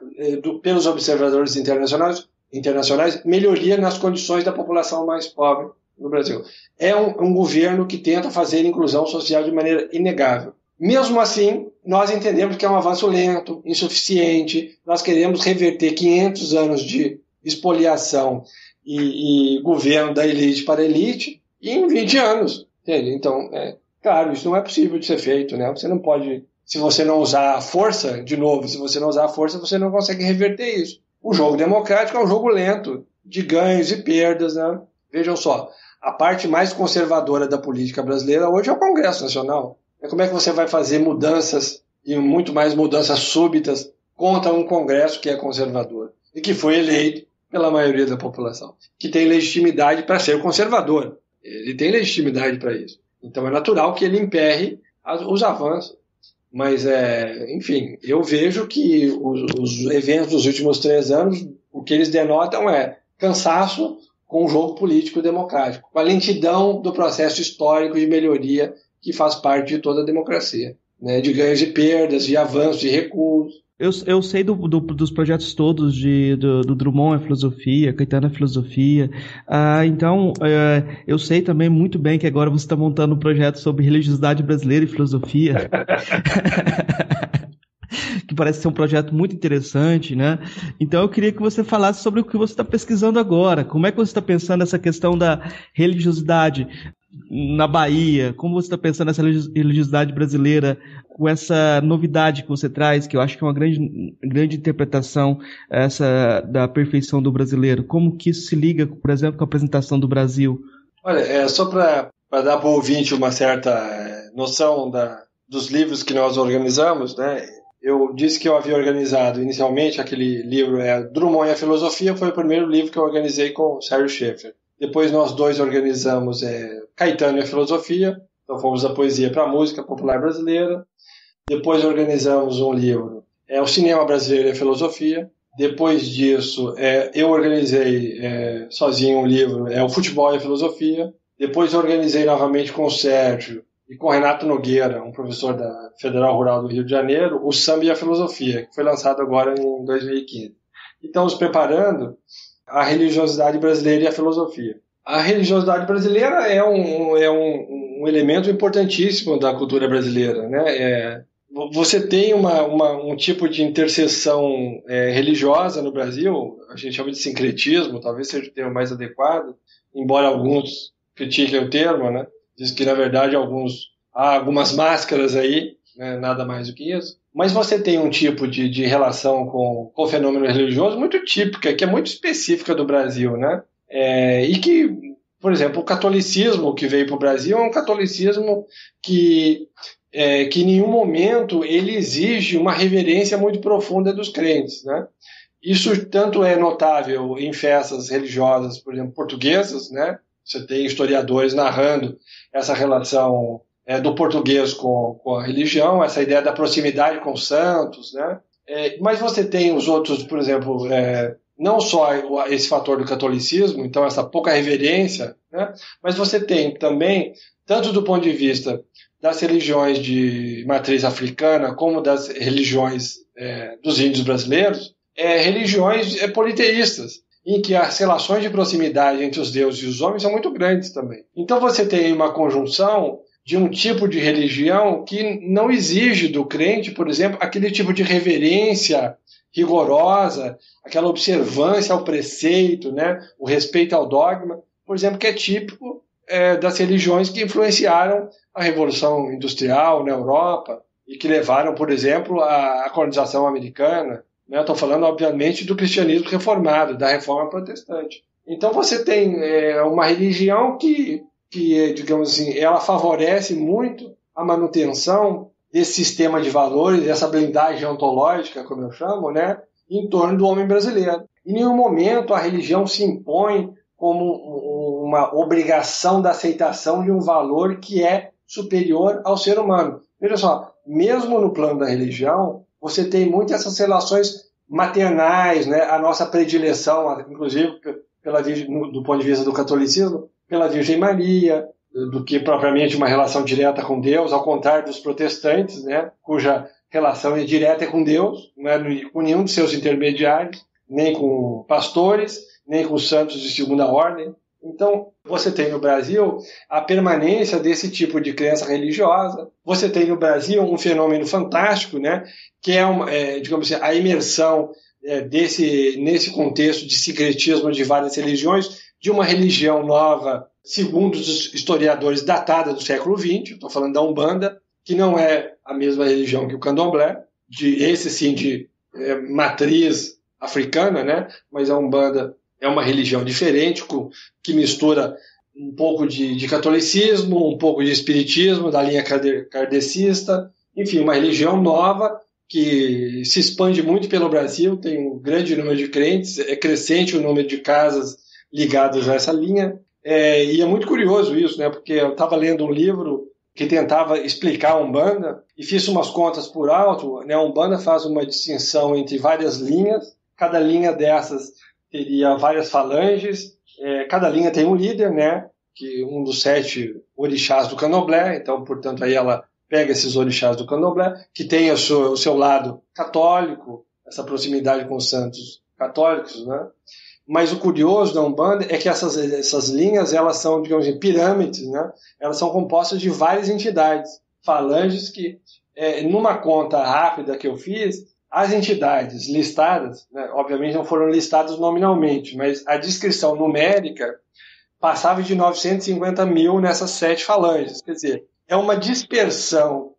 pelos observadores internacionais, melhoria nas condições da população mais pobre no Brasil. É um governo que tenta fazer inclusão social de maneira inegável. Mesmo assim, nós entendemos que é um avanço lento, insuficiente, nós queremos reverter 500 anos de expoliação e governo da elite para a elite em 20 anos. Entende? Então, claro, isso não é possível de ser feito, né? Você não pode, se você não usar a força, de novo, se você não usar a força, você não consegue reverter isso. O jogo democrático é um jogo lento, de ganhos e perdas, né? Vejam só, a parte mais conservadora da política brasileira hoje é o Congresso Nacional. Como é que você vai fazer mudanças, e muito mais mudanças súbitas, contra um Congresso que é conservador e que foi eleito pela maioria da população, que tem legitimidade para ser conservador? Ele tem legitimidade para isso. Então é natural que ele emperre os avanços. Mas, enfim, eu vejo que os eventos dos últimos 3 anos, o que eles denotam é cansaço com o jogo político democrático, com a lentidão do processo histórico de melhoria que faz parte de toda a democracia, né? De ganhos e perdas, de avanços e recuos. Eu sei dos projetos todos do Drummond é filosofia, Caetano é filosofia. Então, eu sei também muito bem que agora você está montando um projeto sobre religiosidade brasileira e filosofia. Que parece ser um projeto muito interessante, né? Então eu queria que você falasse sobre o que você está pesquisando agora. Como é que você está pensando essa questão da religiosidade na Bahia? Como você está pensando essa religiosidade brasileira com essa novidade que você traz, que eu acho que é uma grande interpretação essa da perfeição do brasileiro? Como que isso se liga, por exemplo, com a apresentação do Brasil? Olha, só para dar para o ouvinte uma certa noção dos livros que nós organizamos, né? Eu disse que eu havia organizado inicialmente aquele livro, Drummond e a Filosofia, foi o primeiro livro que eu organizei com o Sérgio Schaeffer. Depois nós dois organizamos Caetano e a Filosofia, então fomos da poesia para a música popular brasileira. Depois organizamos um livro, O Cinema Brasileiro e a Filosofia. Depois disso, eu organizei sozinho um livro, O Futebol e a Filosofia. Depois eu organizei novamente com o Sérgio e com o Renato Nogueira, um professor da Federal Rural do Rio de Janeiro, o Samba e a Filosofia, que foi lançado agora em 2015. E estamos preparando a religiosidade brasileira e a filosofia. A religiosidade brasileira é um elemento importantíssimo da cultura brasileira, né? Você tem um tipo de interseção religiosa no Brasil, a gente chama de sincretismo, talvez seja o termo mais adequado, embora alguns critiquem o termo, né? Diz que, na verdade, há algumas máscaras aí, né? Nada mais do que isso. Mas você tem um tipo de relação com o fenômeno religioso muito típica, que é muito específica do Brasil, né? E que, por exemplo, o catolicismo que veio para o Brasil é um catolicismo que em nenhum momento ele exige uma reverência muito profunda dos crentes, né? Isso tanto é notável em festas religiosas, por exemplo, portuguesas, né? Você tem historiadores narrando essa relação do português com a religião, essa ideia da proximidade com os santos, né? Mas você tem os outros, por exemplo, não só esse fator do catolicismo, então essa pouca reverência, né? Mas você tem também, tanto do ponto de vista das religiões de matriz africana, como das religiões dos índios brasileiros, religiões politeístas, em que as relações de proximidade entre os deuses e os homens são muito grandes também. Então você tem uma conjunção de um tipo de religião que não exige do crente, por exemplo, aquele tipo de reverência rigorosa, aquela observância ao preceito, né, o respeito ao dogma, por exemplo, que é típico das religiões que influenciaram a Revolução Industrial na Europa e que levaram, por exemplo, à colonização americana. Estou falando, obviamente, do cristianismo reformado, da reforma protestante. Então você tem uma religião que, digamos assim, ela favorece muito a manutenção desse sistema de valores, dessa blindagem ontológica, como eu chamo, né, em torno do homem brasileiro. Em nenhum momento a religião se impõe como uma obrigação da aceitação de um valor que é superior ao ser humano. Veja só, mesmo no plano da religião, você tem muitas essas relações maternais, né? A nossa predileção, inclusive, do ponto de vista do catolicismo, pela Virgem Maria, do que propriamente uma relação direta com Deus, ao contrário dos protestantes, né? Cuja relação é direta com Deus, não é com nenhum de seus intermediários, nem com pastores, nem com santos de segunda ordem. Então, você tem no Brasil a permanência desse tipo de crença religiosa. Você tem no Brasil um fenômeno fantástico, né, que digamos assim, a imersão nesse contexto de sincretismo de várias religiões, de uma religião nova, segundo os historiadores, datada do século XX, estou falando da Umbanda, que não é a mesma religião que o Candomblé, de matriz africana, né, mas a Umbanda é uma religião diferente, que mistura um pouco de catolicismo, um pouco de espiritismo, da linha kardecista, enfim, uma religião nova que se expande muito pelo Brasil, tem um grande número de crentes, é crescente o número de casas ligadas a essa linha, e é muito curioso isso, né, porque eu estava lendo um livro que tentava explicar a Umbanda e fiz umas contas por alto, né, a Umbanda faz uma distinção entre várias linhas, cada linha dessas teria várias falanges, cada linha tem um líder, né, que um dos 7 orixás do Candomblé, então, portanto, aí ela pega esses orixás do Candomblé, que tem o seu lado católico, essa proximidade com os santos católicos, né? Mas o curioso da Umbanda é que essas linhas, elas são, digamos assim, pirâmides, né? Elas são compostas de várias entidades, falanges que, numa conta rápida que eu fiz, as entidades listadas, né, obviamente não foram listadas nominalmente, mas a descrição numérica passava de 950 mil nessas 7 falanges. Quer dizer, é uma dispersão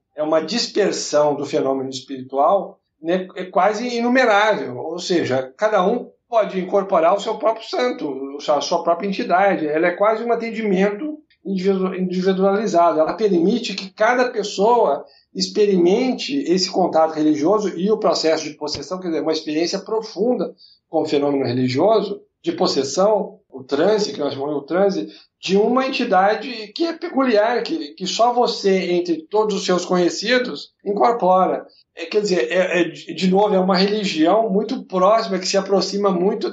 do fenômeno espiritual, né, quase inumerável. Ou seja, cada um pode incorporar o seu próprio santo, a sua própria entidade. Ela é quase um atendimento individualizado. Ela permite que cada pessoa experimente esse contato religioso e o processo de possessão, quer dizer, uma experiência profunda com o fenômeno religioso, de possessão, o transe, que nós chamamos de transe, de uma entidade que é peculiar, que só você, entre todos os seus conhecidos, incorpora. Quer dizer, de novo, é uma religião muito próxima, que se aproxima muito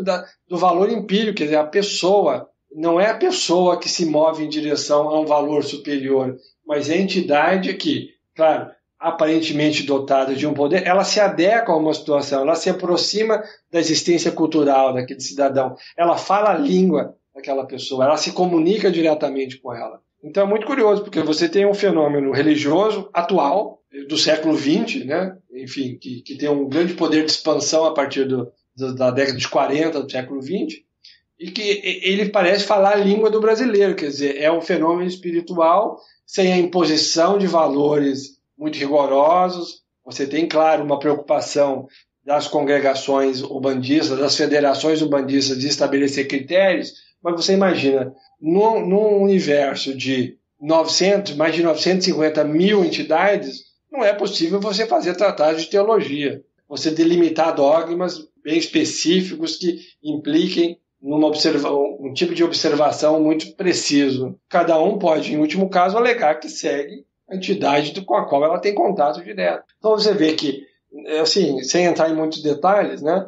do valor empírico, quer dizer, a pessoa, não é a pessoa que se move em direção a um valor superior, mas é a entidade que, claro, aparentemente dotada de um poder, ela se adequa a uma situação, ela se aproxima da existência cultural daquele cidadão, ela fala a língua daquela pessoa, ela se comunica diretamente com ela. Então é muito curioso, porque você tem um fenômeno religioso atual, do século XX, né? Enfim, que tem um grande poder de expansão a partir da década de 40 do século XX, e que ele parece falar a língua do brasileiro, quer dizer, é um fenômeno espiritual sem a imposição de valores muito rigorosos. Você tem, claro, uma preocupação das congregações umbandistas, das federações umbandistas de estabelecer critérios, mas você imagina, num universo de mais de 950 mil entidades, não é possível você fazer tratados de teologia, você delimitar dogmas bem específicos que impliquem um tipo de observação muito preciso. Cada um pode, em último caso, alegar que segue a entidade com a qual ela tem contato direto. Então você vê que, assim, sem entrar em muitos detalhes, né,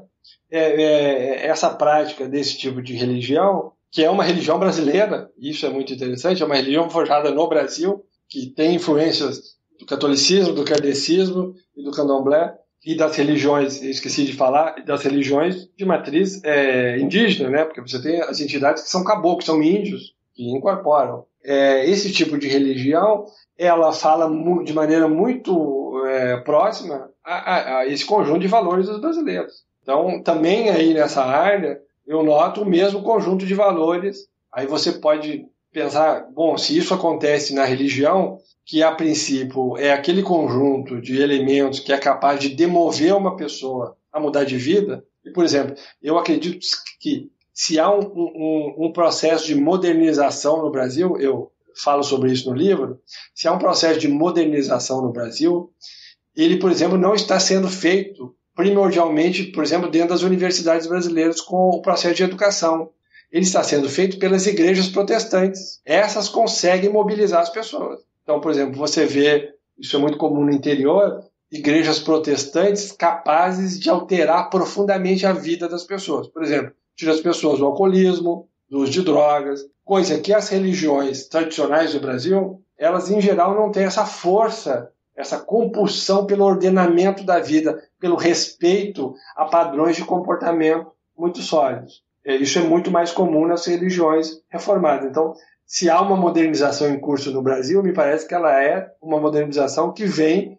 essa prática desse tipo de religião, que é uma religião brasileira, isso é muito interessante, é uma religião forjada no Brasil, que tem influências do catolicismo, do kardecismo e do candomblé, e das religiões, eu esqueci de falar, das religiões de matriz indígena, né? Porque você tem as entidades que são caboclos, são índios, que incorporam. Esse tipo de religião, ela fala de maneira muito próxima a esse conjunto de valores dos brasileiros. Então, também aí nessa área, eu noto o mesmo conjunto de valores. Aí você pode pensar, bom, se isso acontece na religião, que a princípio é aquele conjunto de elementos que é capaz de demover uma pessoa a mudar de vida, e, por exemplo, eu acredito que se há um processo de modernização no Brasil, eu falo sobre isso no livro, se há um processo de modernização no Brasil, ele, por exemplo, não está sendo feito primordialmente, por exemplo, dentro das universidades brasileiras com o processo de educação. Ele está sendo feito pelas igrejas protestantes. Essas conseguem mobilizar as pessoas. Então, por exemplo, você vê, isso é muito comum no interior, igrejas protestantes capazes de alterar profundamente a vida das pessoas. Por exemplo, tira as pessoas do alcoolismo, do uso de drogas, coisa que as religiões tradicionais do Brasil, elas em geral não têm essa força, essa compulsão pelo ordenamento da vida, pelo respeito a padrões de comportamento muito sólidos. Isso é muito mais comum nas religiões reformadas. Então, se há uma modernização em curso no Brasil, me parece que ela é uma modernização que vem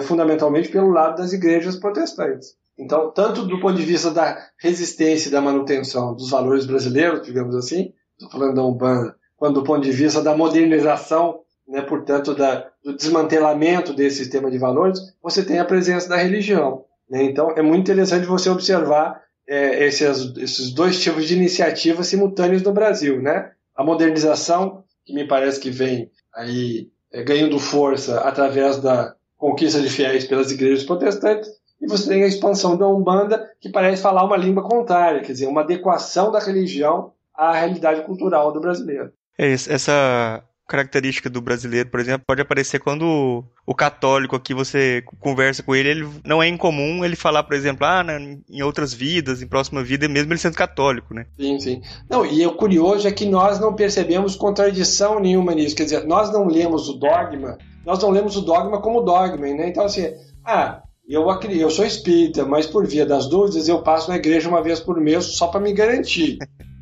fundamentalmente pelo lado das igrejas protestantes. Então, tanto do ponto de vista da resistência e da manutenção dos valores brasileiros, digamos assim, estou falando da Umbanda, quanto do ponto de vista da modernização, né, portanto, do desmantelamento desse sistema de valores, você tem a presença da religião. Né? Então, é muito interessante você observar esses dois tipos de iniciativas simultâneas no Brasil. Né? A modernização, que me parece que vem aí ganhando força através da conquista de fiéis pelas igrejas protestantes, e você tem a expansão da Umbanda, que parece falar uma língua contrária, quer dizer, uma adequação da religião à realidade cultural do brasileiro. Essa característica do brasileiro, por exemplo, pode aparecer quando o católico aqui, você conversa com ele não é incomum ele falar, por exemplo, em outras vidas, em próxima vida, mesmo ele sendo católico, né? Sim, sim. Não, e o curioso é que nós não percebemos contradição nenhuma nisso, quer dizer, nós não lemos o dogma como dogma, né? Então, assim, eu sou espírita, mas por via das dúvidas eu passo na igreja uma vez por mês só para me garantir.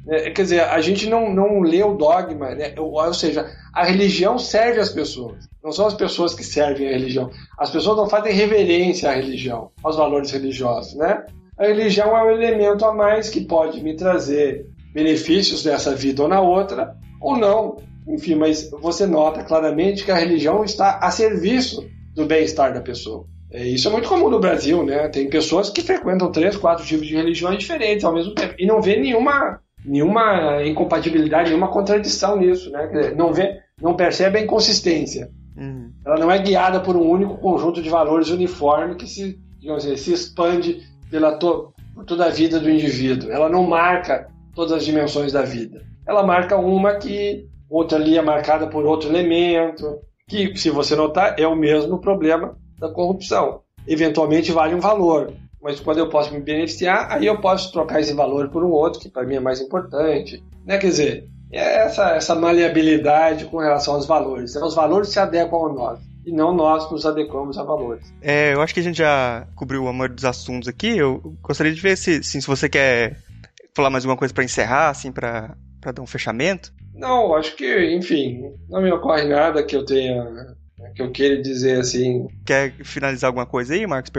Quer dizer, a gente não lê o dogma, né? Ou seja, a religião serve as pessoas. Não são as pessoas que servem a religião. As pessoas não fazem reverência à religião, aos valores religiosos, né? A religião é um elemento a mais que pode me trazer benefícios nessa vida ou na outra, ou não. Enfim, mas você nota claramente que a religião está a serviço do bem-estar da pessoa. Isso é muito comum no Brasil, né? Tem pessoas que frequentam 3, 4 tipos de religiões diferentes ao mesmo tempo e não vê nenhuma incompatibilidade, nenhuma contradição nisso, né? Não percebe a inconsistência. Ela não é guiada por um único conjunto de valores uniforme que se expande por toda a vida do indivíduo. Ela não marca todas as dimensões da vida. Ela marca uma que outra ali é marcada por outro elemento, que, se você notar, é o mesmo problema da corrupção. Eventualmente vale um valor, mas quando eu posso me beneficiar, aí eu posso trocar esse valor por um outro, que para mim é mais importante. Né? Quer dizer, essa maleabilidade com relação aos valores. Os valores se adequam a nós, e não nós nos adequamos a valores. Eu acho que a gente já cobriu a maioria dos assuntos aqui. Eu gostaria de ver se você quer falar mais alguma coisa para encerrar, assim, para dar um fechamento. Não, acho que, enfim, não me ocorre nada que eu queira dizer assim. Quer finalizar alguma coisa aí, Marcos?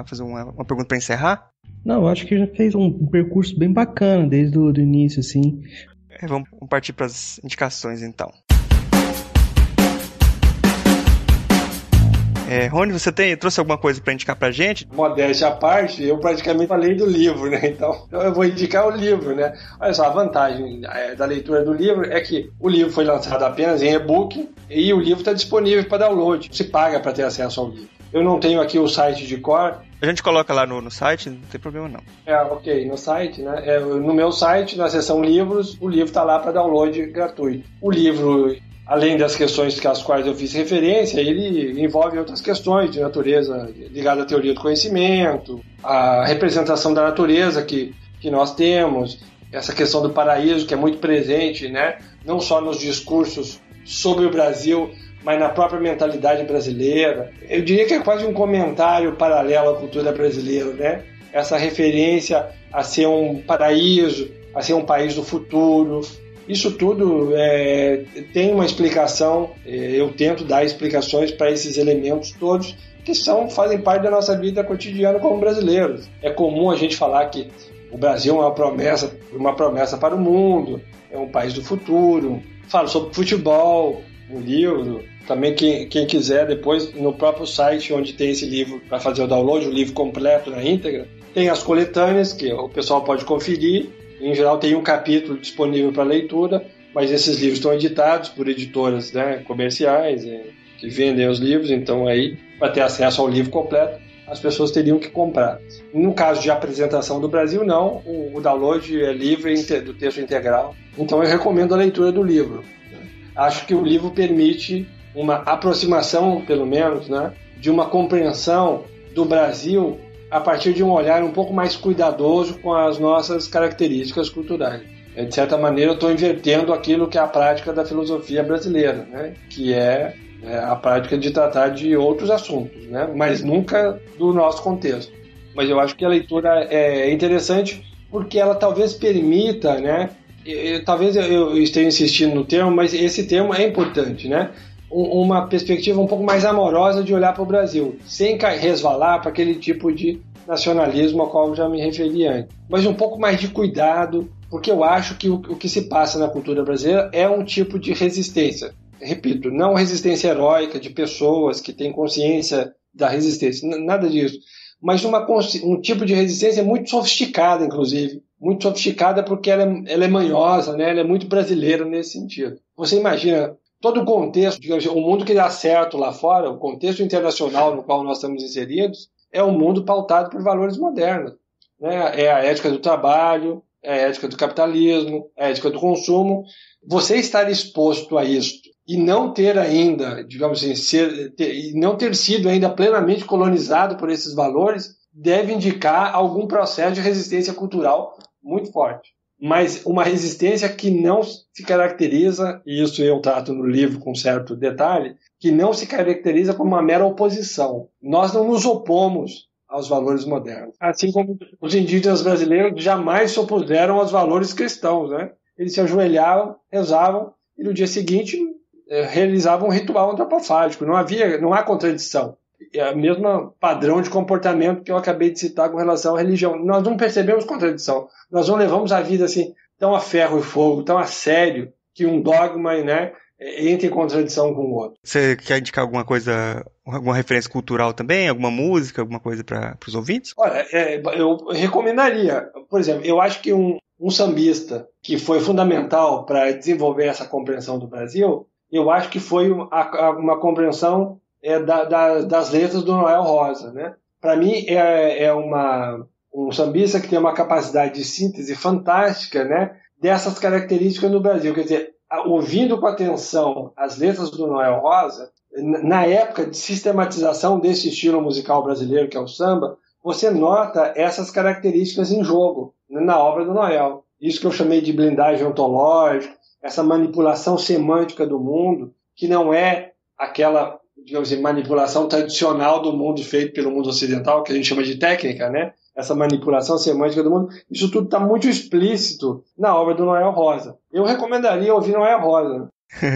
Fazer uma pergunta para encerrar? Não, acho que já fez um percurso bem bacana desde o início, assim. Vamos partir para as indicações, então. Rony, você trouxe alguma coisa para indicar pra gente? Modéstia à parte, eu praticamente falei do livro, né? Então eu vou indicar o livro, né? Olha só, a vantagem da leitura do livro é que o livro foi lançado apenas em e-book e o livro está disponível para download. Você paga para ter acesso ao livro. Eu não tenho aqui o site de cor. A gente coloca lá no site, não tem problema não. Ok, no site, né? No meu site, na seção livros, o livro está lá para download gratuito. O livro, além das questões às quais eu fiz referência, ele envolve outras questões de natureza ligada à teoria do conhecimento, a representação da natureza que nós temos, essa questão do paraíso que é muito presente, né? Não só nos discursos sobre o Brasil, mas na própria mentalidade brasileira. Eu diria que é quase um comentário paralelo à cultura brasileira, né? Essa referência a ser um paraíso, a ser um país do futuro. Isso tudo tem uma explicação, eu tento dar explicações para esses elementos todos que fazem parte da nossa vida cotidiana como brasileiros. É comum a gente falar que o Brasil é uma promessa para o mundo, é um país do futuro. Falo sobre futebol, um livro. Também quem quiser, depois no próprio site onde tem esse livro para fazer o download, o livro completo na íntegra, tem as coletâneas que o pessoal pode conferir. Em geral tem um capítulo disponível para leitura, mas esses livros estão editados por editoras, né, comerciais que vendem os livros, então aí para ter acesso ao livro completo as pessoas teriam que comprar. No caso de apresentação do Brasil, não, o download é livre do texto integral, então eu recomendo a leitura do livro. Acho que o livro permite uma aproximação, pelo menos, né, de uma compreensão do Brasil a partir de um olhar um pouco mais cuidadoso com as nossas características culturais. De certa maneira, eu estou invertendo aquilo que é a prática da filosofia brasileira, né, que é a prática de tratar de outros assuntos, né, mas nunca do nosso contexto. Mas eu acho que a leitura é interessante porque ela talvez permita, né, talvez eu esteja insistindo no termo, mas esse termo é importante, né, uma perspectiva um pouco mais amorosa de olhar para o Brasil, sem resvalar para aquele tipo de nacionalismo ao qual eu já me referi antes. Mas um pouco mais de cuidado, porque eu acho que o que se passa na cultura brasileira é um tipo de resistência. Repito, não resistência heróica de pessoas que têm consciência da resistência, nada disso. Mas um tipo de resistência muito sofisticada, inclusive. Muito sofisticada porque ela é manhosa, né? Ela é muito brasileira nesse sentido. Você imagina todo o contexto, digamos, o mundo que dá certo lá fora, o contexto internacional no qual nós estamos inseridos, é um mundo pautado por valores modernos, né? É a ética do trabalho, é a ética do capitalismo, é a ética do consumo. Você estar exposto a isso e não ter ainda, digamos assim, não ter sido ainda plenamente colonizado por esses valores, deve indicar algum processo de resistência cultural muito forte. Mas uma resistência que não se caracteriza, e isso eu trato no livro com certo detalhe, que não se caracteriza como uma mera oposição. Nós não nos opomos aos valores modernos. Assim como os indígenas brasileiros jamais se opuseram aos valores cristãos, né? Eles se ajoelhavam, rezavam, e no dia seguinte realizavam um ritual antropofágico. Não há contradição. É o mesmo padrão de comportamento que eu acabei de citar com relação à religião. Nós não percebemos contradição. Nós não levamos a vida assim tão a ferro e fogo, tão a sério, que um dogma, né, entre em contradição com o outro. Você quer indicar alguma coisa, alguma referência cultural também? Alguma música, alguma coisa para os ouvintes? Olha, eu recomendaria, por exemplo, eu acho que um sambista que foi fundamental para desenvolver essa compreensão do Brasil, eu acho que foi uma compreensão das letras do Noel Rosa, né? Para mim é um sambista que tem uma capacidade de síntese fantástica, né, dessas características no Brasil. Quer dizer, ouvindo com atenção as letras do Noel Rosa, na época de sistematização desse estilo musical brasileiro que é o samba, você nota essas características em jogo, né, na obra do Noel. Isso que eu chamei de blindagem ontológica, essa manipulação semântica do mundo, que não é aquela, digamos assim, manipulação tradicional do mundo feito pelo mundo ocidental, que a gente chama de técnica, né? Essa manipulação semântica do mundo, isso tudo está muito explícito na obra do Noel Rosa. Eu recomendaria ouvir Noel Rosa.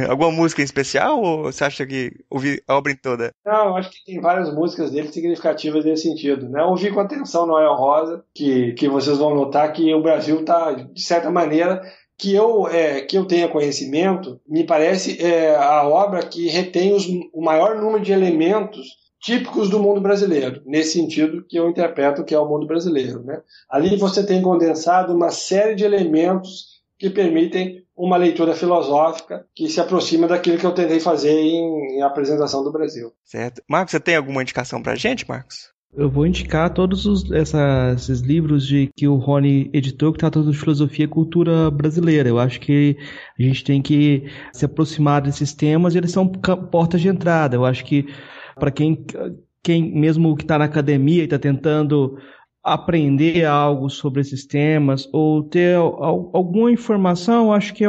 Alguma música em especial ou você acha que ouvir a obra em toda? Não, eu acho que tem várias músicas dele significativas nesse sentido, né? Ouvir com atenção Noel Rosa, que vocês vão notar que o Brasil está, de certa maneira, que eu tenha conhecimento, me parece a obra que retém o maior número de elementos típicos do mundo brasileiro, nesse sentido que eu interpreto que é o mundo brasileiro, né? Ali você tem condensado uma série de elementos que permitem uma leitura filosófica que se aproxima daquilo que eu tentei fazer em apresentação do Brasil. Certo. Marcos, você tem alguma indicação pra gente, Marcos? Eu vou indicar todos esses livros que o Rony editou que tratam de filosofia e cultura brasileira. Eu acho que a gente tem que se aproximar desses temas e eles são portas de entrada. Eu acho que para quem mesmo que está na academia e está tentando aprender algo sobre esses temas ou ter alguma informação, acho que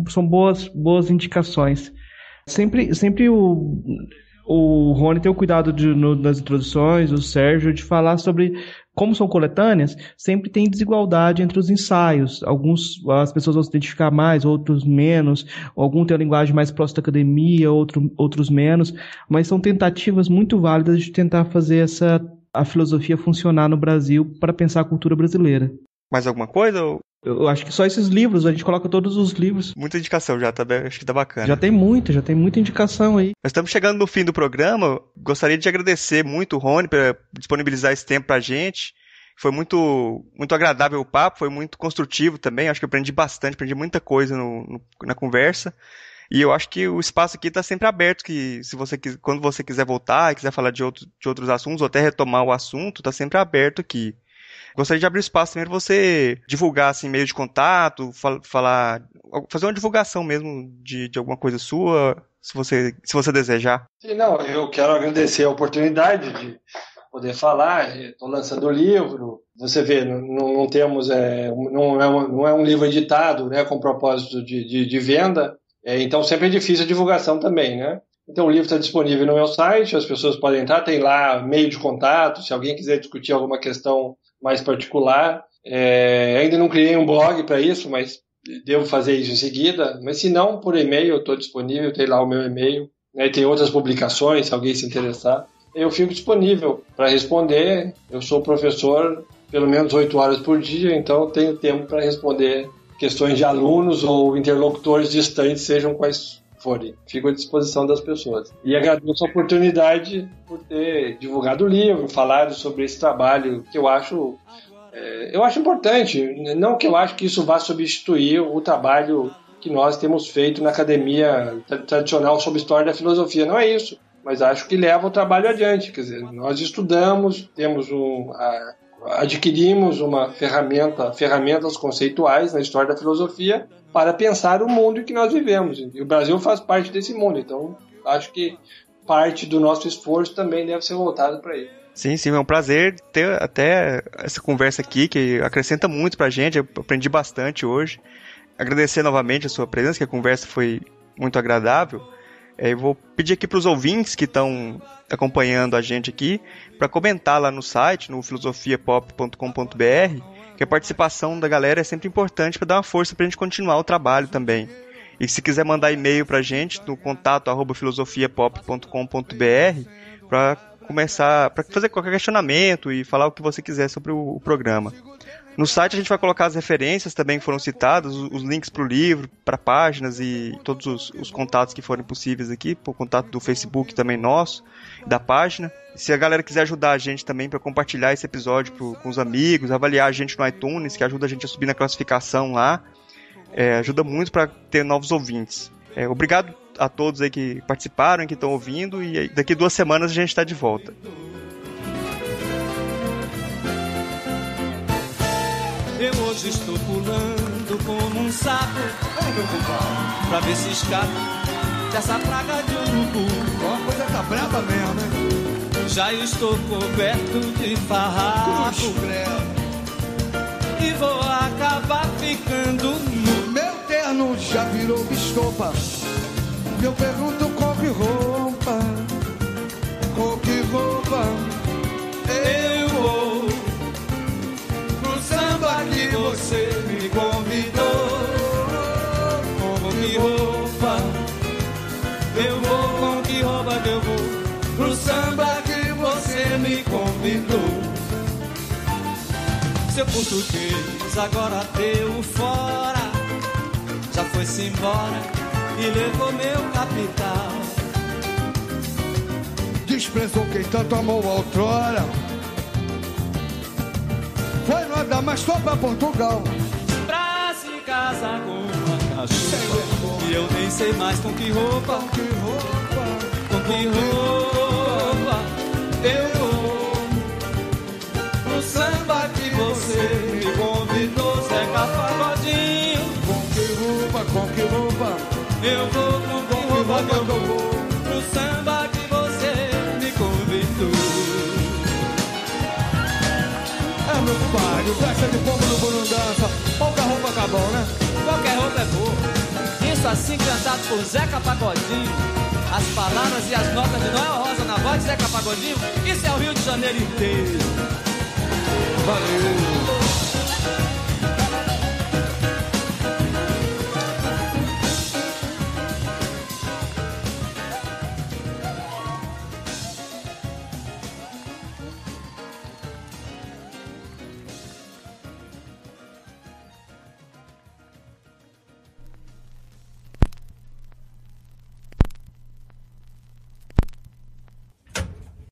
são boas indicações. Sempre o Rony tem o cuidado nas introduções, o Sérgio, de falar sobre como são coletâneas, sempre tem desigualdade entre os ensaios. As pessoas vão se identificar mais, outros menos, algum tem a linguagem mais próxima da academia, outros menos, mas são tentativas muito válidas de tentar fazer a filosofia funcionar no Brasil para pensar a cultura brasileira. Mais alguma coisa? Eu acho que só esses livros, a gente coloca todos os livros. Muita indicação já, acho que tá bacana. Já tem muita indicação aí. Nós estamos chegando no fim do programa. Gostaria de agradecer muito o Rony por disponibilizar esse tempo pra gente. Foi muito agradável o papo, foi muito construtivo também. Acho que eu aprendi muita coisa na conversa. E eu acho que o espaço aqui está sempre aberto, que quando você quiser voltar e quiser falar de outros assuntos, ou até retomar o assunto, está sempre aberto aqui. Gostaria de abrir espaço também para você divulgar assim, meio de contato, fazer uma divulgação mesmo de alguma coisa sua, se você desejar. Sim, não, eu quero agradecer a oportunidade de poder falar. Estou lançando o livro. Você vê, não temos, não é um livro editado, né, com propósito de venda. Então sempre é difícil a divulgação também, né? Então o livro está disponível no meu site, as pessoas podem entrar, tem lá meio de contato, se alguém quiser discutir alguma questão mais particular. Ainda não criei um blog para isso, mas devo fazer isso em seguida. Mas se não, por e-mail eu estou disponível, tem lá o meu e-mail, né? Tem outras publicações, se alguém se interessar. Eu fico disponível para responder. Eu sou professor pelo menos 8 horas por dia, então eu tenho tempo para responder questões de alunos ou interlocutores distantes, sejam quais forem. Fico à disposição das pessoas. E agradeço a oportunidade por ter divulgado o livro, falado sobre esse trabalho que eu acho importante. Não que eu acho que isso vá substituir o trabalho que nós temos feito na academia tradicional sobre história da filosofia. Não é isso. Mas acho que leva o trabalho adiante. Quer dizer, nós estudamos, adquirimos ferramentas conceituais na história da filosofia para pensar o mundo em que nós vivemos. E o Brasil faz parte desse mundo, então acho que parte do nosso esforço também deve ser voltado para ele. Sim, é um prazer ter até essa conversa aqui, que acrescenta muito pra gente, eu aprendi bastante hoje. Agradecer novamente a sua presença, que a conversa foi muito agradável. Eu vou pedir aqui para os ouvintes que estão acompanhando a gente aqui para comentar lá no site, no filosofiapop.com.br, que a participação da galera é sempre importante para dar uma força para a gente continuar o trabalho também. E se quiser mandar e-mail para a gente no contato@filosofiapop.com.br para fazer qualquer questionamento e falar o que você quiser sobre o programa. No site a gente vai colocar as referências também que foram citadas, os links para o livro, para páginas e todos os contatos que forem possíveis aqui, o contato do Facebook também nosso, da página. Se a galera quiser ajudar a gente também para compartilhar esse episódio com os amigos, avaliar a gente no iTunes, que ajuda a gente a subir na classificação lá, ajuda muito para ter novos ouvintes. Obrigado a todos aí que participaram, que estão ouvindo, e daqui 2 semanas a gente está de volta. Eu hoje estou pulando como um sapo, pra ver se escapo dessa praga de urubu. A coisa tá braba mesmo, né? Já estou coberto de farrapo e vou acabar ficando nu. Meu terno já virou estopa. Eu pergunto com que roupa, eu vou pro samba que você me convidou. Com que roupa eu vou, com que roupa que eu vou pro samba que você me convidou. Seu português agora deu fora, já foi-se embora e levou meu capital. Desprezou quem tanto amou outrora. Foi nada, mas foi pra Portugal. Pra se casar com uma cachorra. E eu nem sei mais com que roupa, com que roupa eu vou pro samba que você me convidou. Zeca Pagodinho. Com que roupa eu vou, com que roupa que eu vou pro samba que você me convidou. Meu compadre, festa de fogo no Burundança. Qualquer roupa tá bom, né? Qualquer roupa é boa. Isso assim cantado por Zeca Pagodinho. As palavras e as notas de Noel Rosa na voz de Zeca Pagodinho. Isso é o Rio de Janeiro inteiro. Valeu.